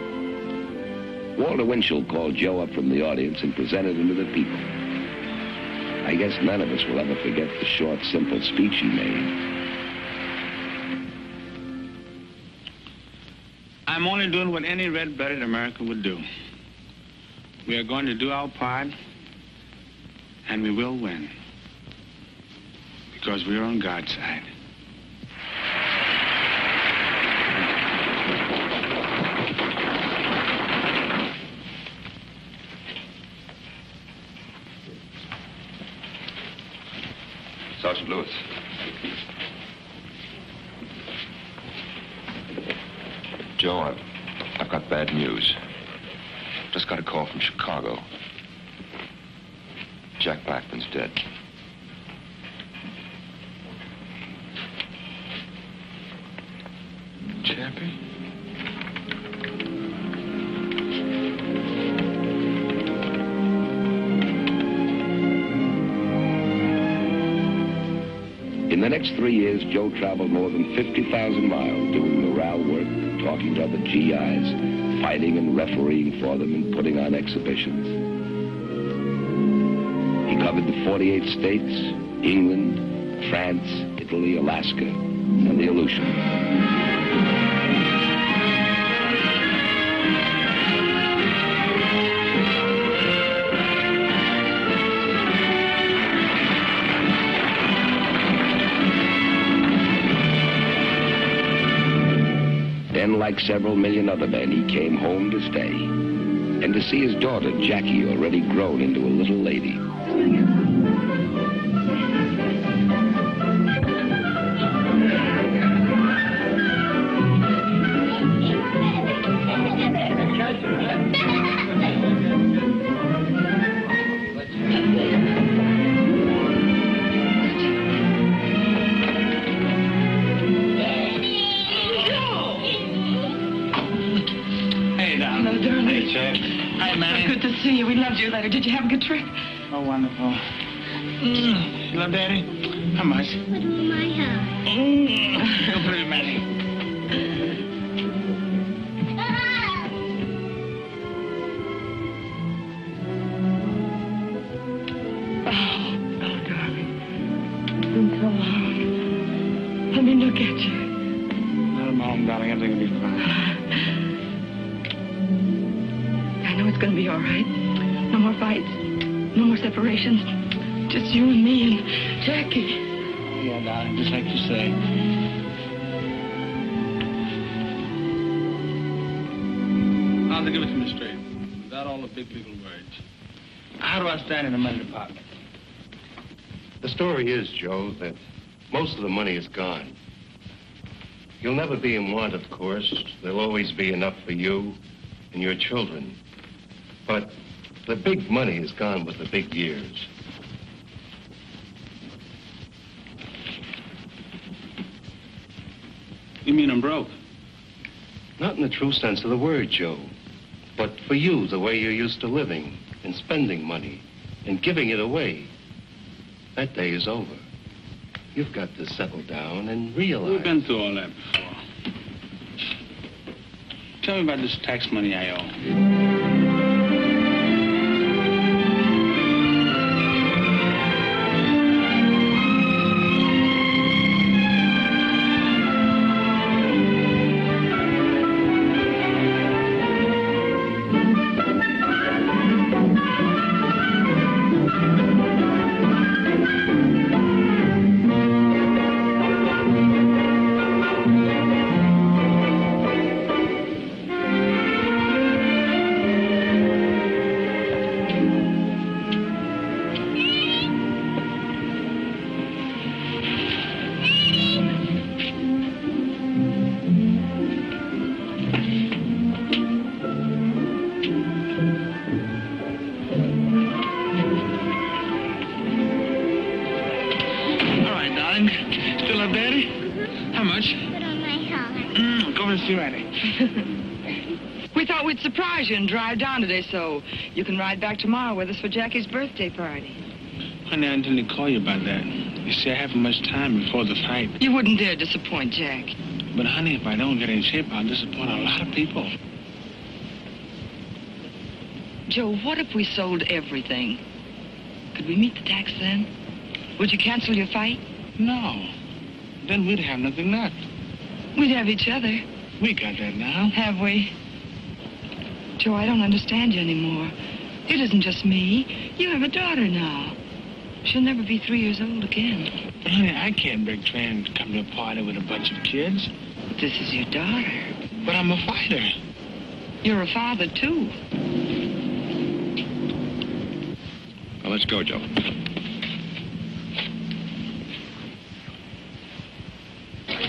Walter Winchell called Joe up from the audience and presented him to the people. I guess none of us will ever forget the short, simple speech he made. I'm only doing what any red-blooded American would do. We are going to do our part, and we will win. Because we're on God's side. Sergeant Lewis. Joe, I've got bad news. Just got a call from Chicago. Jack Blackman's dead. Chappie? In the next 3 years, Joe traveled more than 50,000 miles doing morale work, talking to other GIs, fighting and refereeing for them, and putting on exhibitions. He covered the 48 states, England, France, Italy, Alaska, and the Aleutians. Then, like several million other men, he came home to stay. And to see his daughter, Jackie, already grown into a little lady. Good to see you. We loved your letter. Did you have a good trip? Oh, wonderful. You love Daddy? How much? Put my house. Go put it in Maddie. Oh, darling. It's been so long. Let me look at you. Let him home, darling. Everything will be fine. I know it's going to be all right. No more fights. No more separations. Just you and me and Jackie. Yeah, darling, just like you say. Now, to give it to me straight, without all the big legal words. How do I stand in the money department? The story is, Joe, that most of the money is gone. You'll never be in want, of course. There'll always be enough for you and your children. But the big money is gone with the big years. You mean I'm broke? Not in the true sense of the word, Joe. But for you, the way you're used to living and spending money and giving it away, that day is over. You've got to settle down and realize... We've been through all that before. Tell me about this tax money I owe. See, Manny. We thought we'd surprise you and drive down today so you can ride back tomorrow with us for Jackie's birthday party. Honey, I didn't call you about that. You see, I haven't much time before the fight. You wouldn't dare disappoint Jack. But, honey, if I don't get in shape, I'll disappoint a lot of people. Joe, what if we sold everything? Could we meet the tax then? Would you cancel your fight? No. Then we'd have nothing left. We'd have each other. We got that now. Have we? Joe, I don't understand you anymore. It isn't just me. You have a daughter now. She'll never be 3 years old again. But, honey, I can't break train and come to a party with a bunch of kids. But this is your daughter. But I'm a fighter. You're a father, too. Well, let's go, Joe.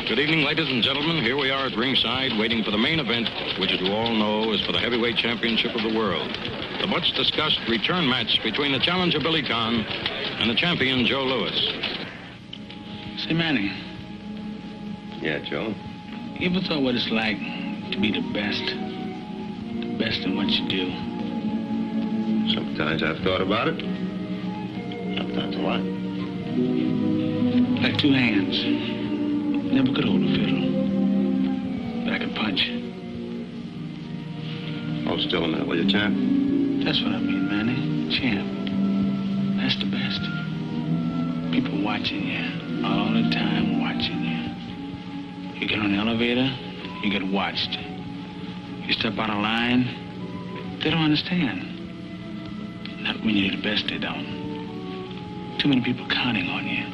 Good evening, ladies and gentlemen. Here we are at ringside, waiting for the main event, which, as you all know, is for the heavyweight championship of the world. The much-discussed return match between the challenger, Billy Conn, and the champion, Joe Louis. Say, Manny. Yeah, Joe? You ever thought what it's like to be the best? The best in what you do? Sometimes I've thought about it. Sometimes a lot. Like two hands. Never could hold a fiddle. But I could punch. Hold still a minute, will you, champ? That's what I mean, Manny. Champ. That's the best. People watching you. All the time watching you. You get on the elevator, you get watched. You step out of line, they don't understand. Not when you're the best, they don't. Too many people counting on you.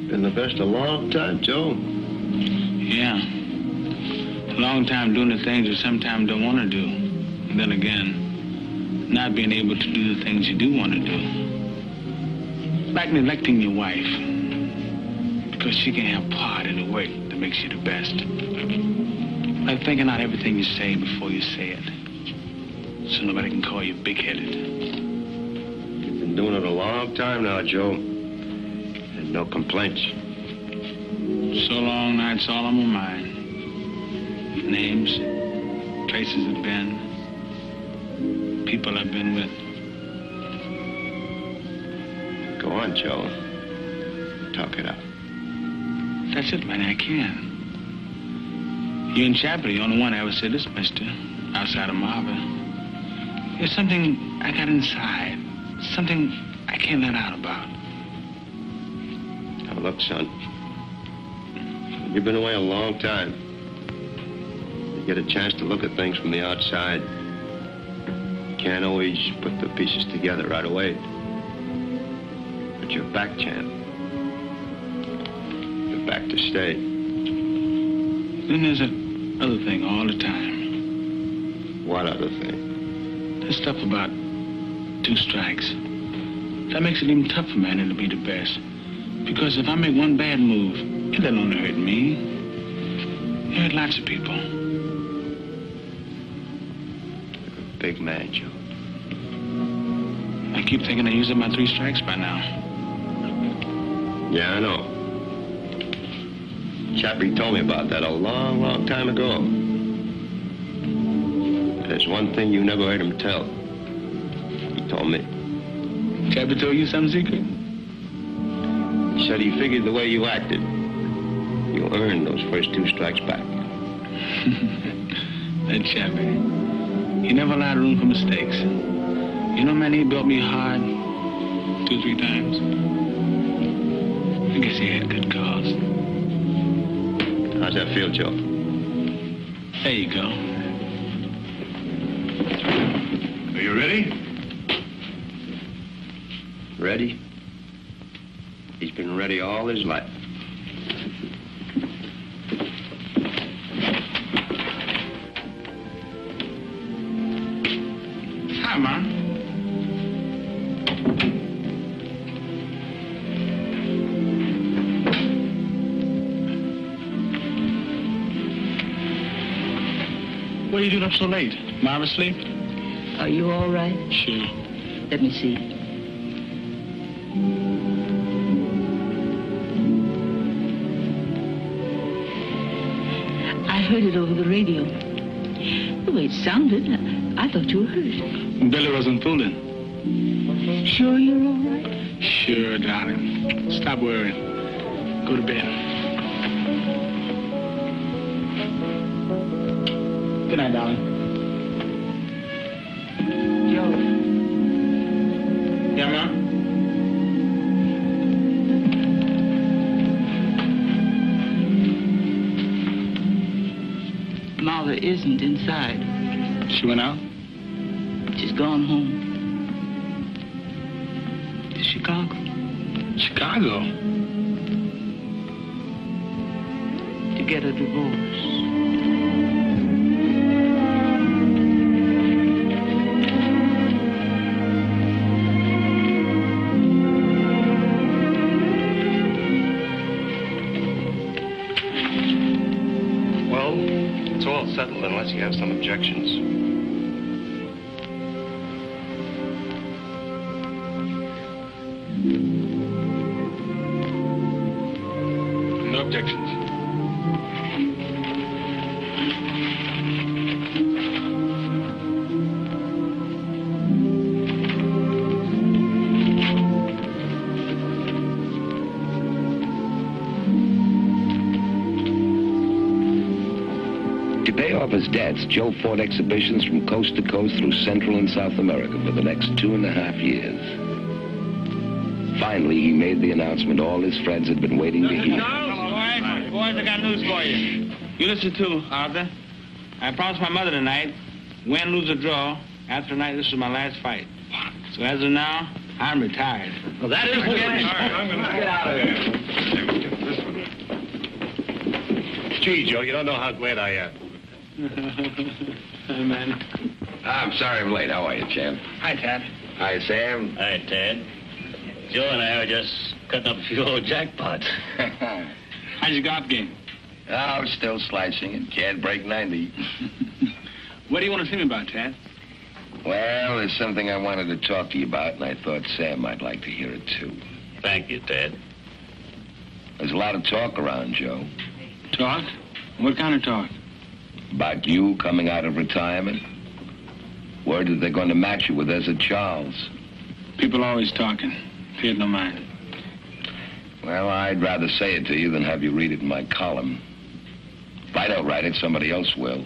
Been the best a long time, Joe. Yeah. A long time doing the things you sometimes don't want to do. And then again, not being able to do the things you do want to do. Like neglecting your wife. Because she can have part in the way that makes you the best. Like thinking out everything you say before you say it. So nobody can call you big-headed. You've been doing it a long time now, Joe. And no complaints. So long, now it's all on my mind. Names, places I've been, people I've been with. Go on, Joe. Talk it out. That's it, man, I can. You and Chappie, the only one I ever said this, mister, outside of Marvin. There's something I got inside. Something I can't let out about. Now, look, son. You've been away a long time. You get a chance to look at things from the outside. You can't always put the pieces together right away. But you're back, champ. You're back to stay. Then there's that other thing all the time. What other thing? That stuff about 2 strikes. That makes it even tougher, man, to be the best. Because if I make one bad move, it doesn't only hurt me. It hurt lots of people. You're a big man, Joe. I keep thinking I used up my 3 strikes by now. Yeah, I know. Chappie told me about that a long, long time ago. There's one thing you never heard him tell. He told me. Chappie told you some secret? He said he figured the way you acted, you'll earn those first 2 strikes back. That Chappie. He never allowed room for mistakes. You know, man, he built me hard 2, 3 times. I guess he had good cause. How's that feel, Joe? There you go. Are you ready? Ready? He's been ready all his life. Hi, Mom. What are you doing up so late? Marv asleep? Are you all right? Sure. Let me see. heard it over the radio. The way it sounded, I thought you were hurt. Billy wasn't fooling. Sure you're all right? Sure, darling. Stop worrying. Go to bed. Good night, darling. Joe. Yeah, Ma? Marva isn't inside. She went out? She's gone home. To Chicago. Chicago? To get a divorce. Well, it's all settled unless you have some objections. No objections. To pay off his debts, Joe fought exhibitions from coast to coast through Central and South America for the next 2.5 years. Finally, he made the announcement all his friends had been waiting to hear. Boys, I got news for you. You listen too, Arthur. I promised my mother tonight, win, lose, or draw. After tonight, this was my last fight. So as of now, I'm retired. Well, that is Get out of here. Gee, Joe, you don't know how glad I am. Hey, man. I'm sorry I'm late. How are you, champ? Hi, Tad. Hi, Sam. Hi, Ted. Joe and I were just cutting up a few old jackpots. How's your golf game? Oh, still slicing it. Can't break 90. What do you want to see me about, Tad? Well, there's something I wanted to talk to you about, and I thought Sam might like to hear it, too. Thank you, Ted. There's a lot of talk around, Joe. Talk? What kind of talk? About you coming out of retirement. Word that they're going to match you with Ezra Charles. People always talking. Pay it no mind. Well, I'd rather say it to you than have you read it in my column. If I don't write it, somebody else will.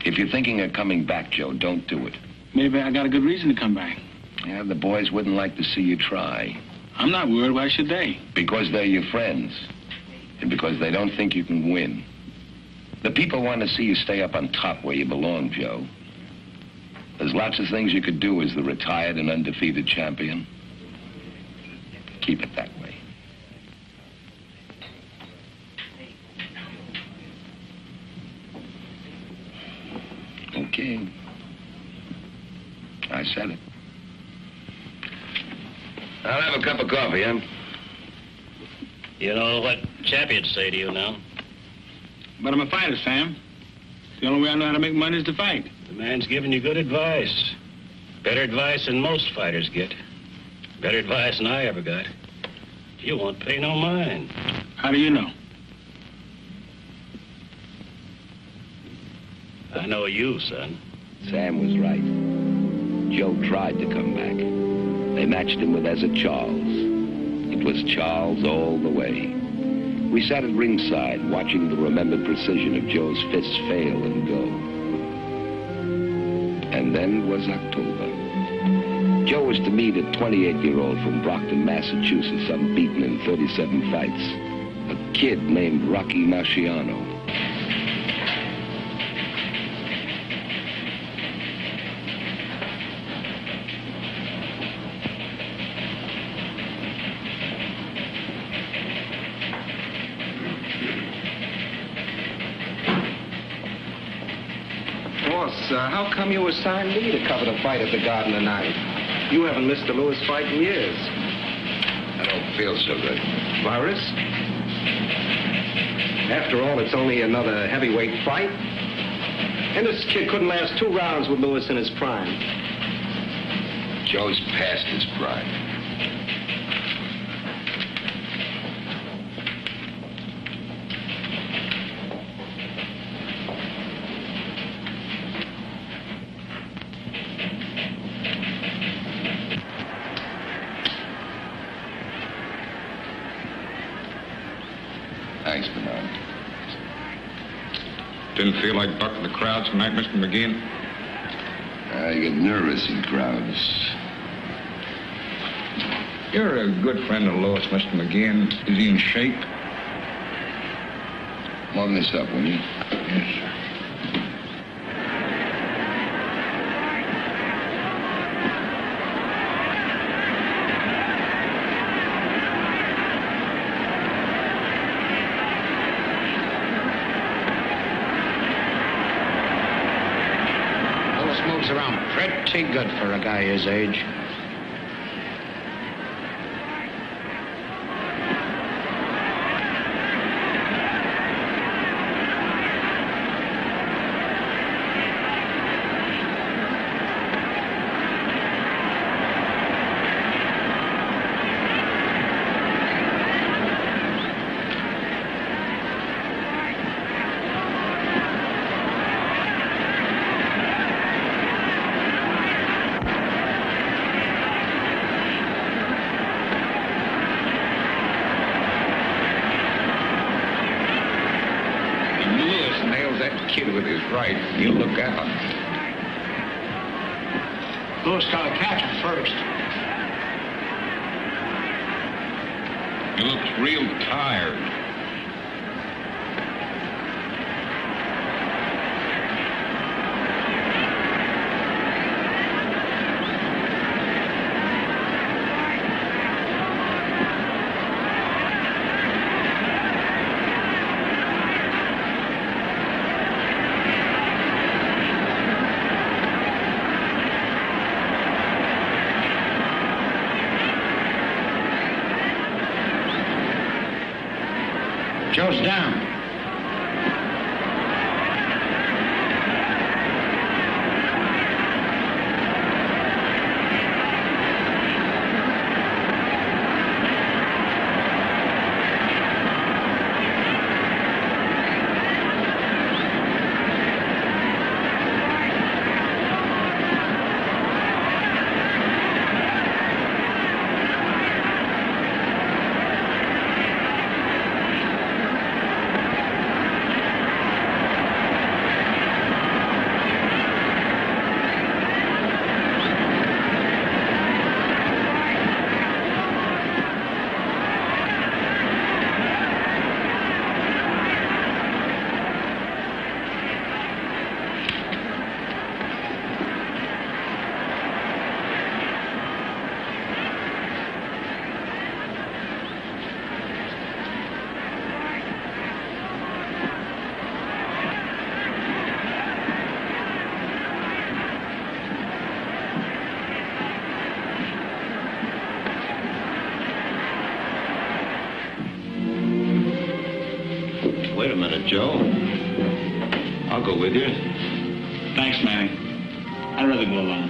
If you're thinking of coming back, Joe, don't do it. Maybe I got a good reason to come back. Yeah, the boys wouldn't like to see you try. I'm not worried. Why should they? Because they're your friends. And because they don't think you can win. The people want to see you stay up on top where you belong, Joe. There's lots of things you could do as the retired and undefeated champion. Keep it that way. Okay. I said it. I'll have a cup of coffee, huh? You know what champions say to you now? But I'm a fighter, Sam. The only way I know how to make money is to fight. The man's giving you good advice. Better advice than most fighters get. Better advice than I ever got. You won't pay no mind. How do you know? I know you, son. Sam was right. Joe tried to come back. They matched him with Ezra Charles. It was Charles all the way. We sat at ringside watching the remembered precision of Joe's fists fail and go. And then was October. Joe was to meet a 28-year-old from Brockton, Massachusetts, unbeaten in 37 fights. A kid named Rocky Marciano. How come you assigned me to cover the fight at the Garden tonight? You haven't missed a Lewis fight in years. I don't feel so good. Virus? After all, it's only another heavyweight fight. And this kid couldn't last 2 rounds with Lewis in his prime. Joe's past his prime. Didn't feel like bucking the crowds tonight, Mr. McGinn? I get nervous in crowds. You're a good friend of Lewis, Mr. McGinn. Is he in shape? Warm this up, will you? Yes, sir. Lewis moves around pretty good for a guy his age. With his right, you look out. Lewis got to catch him first. He looks real tired. Joe's down. Wait a minute, Joe. I'll go with you. Thanks, Manny. I'd rather go alone.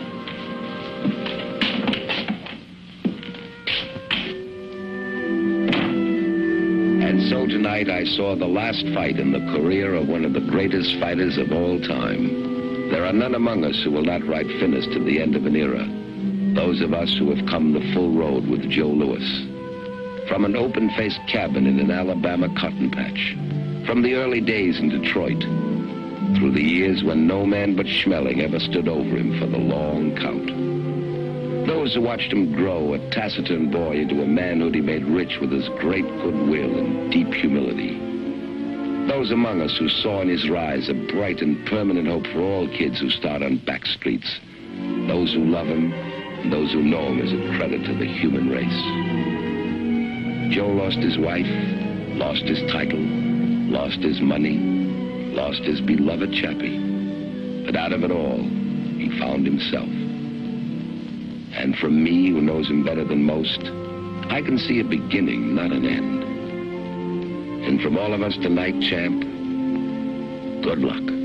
And so tonight I saw the last fight in the career of one of the greatest fighters of all time. There are none among us who will not write finish to the end of an era. Those of us who have come the full road with Joe Louis. From an open-faced cabin in an Alabama cotton patch. From the early days in Detroit, through the years when no man but Schmeling ever stood over him for the long count. Those who watched him grow, a taciturn boy, into a manhood he made rich with his great goodwill and deep humility. Those among us who saw in his rise a bright and permanent hope for all kids who start on back streets. Those who love him, and those who know him as a credit to the human race. Joe lost his wife, lost his title, lost his money, lost his beloved Chappie. But out of it all, he found himself. And from me, who knows him better than most, I can see a beginning, not an end. And from all of us tonight, champ, good luck.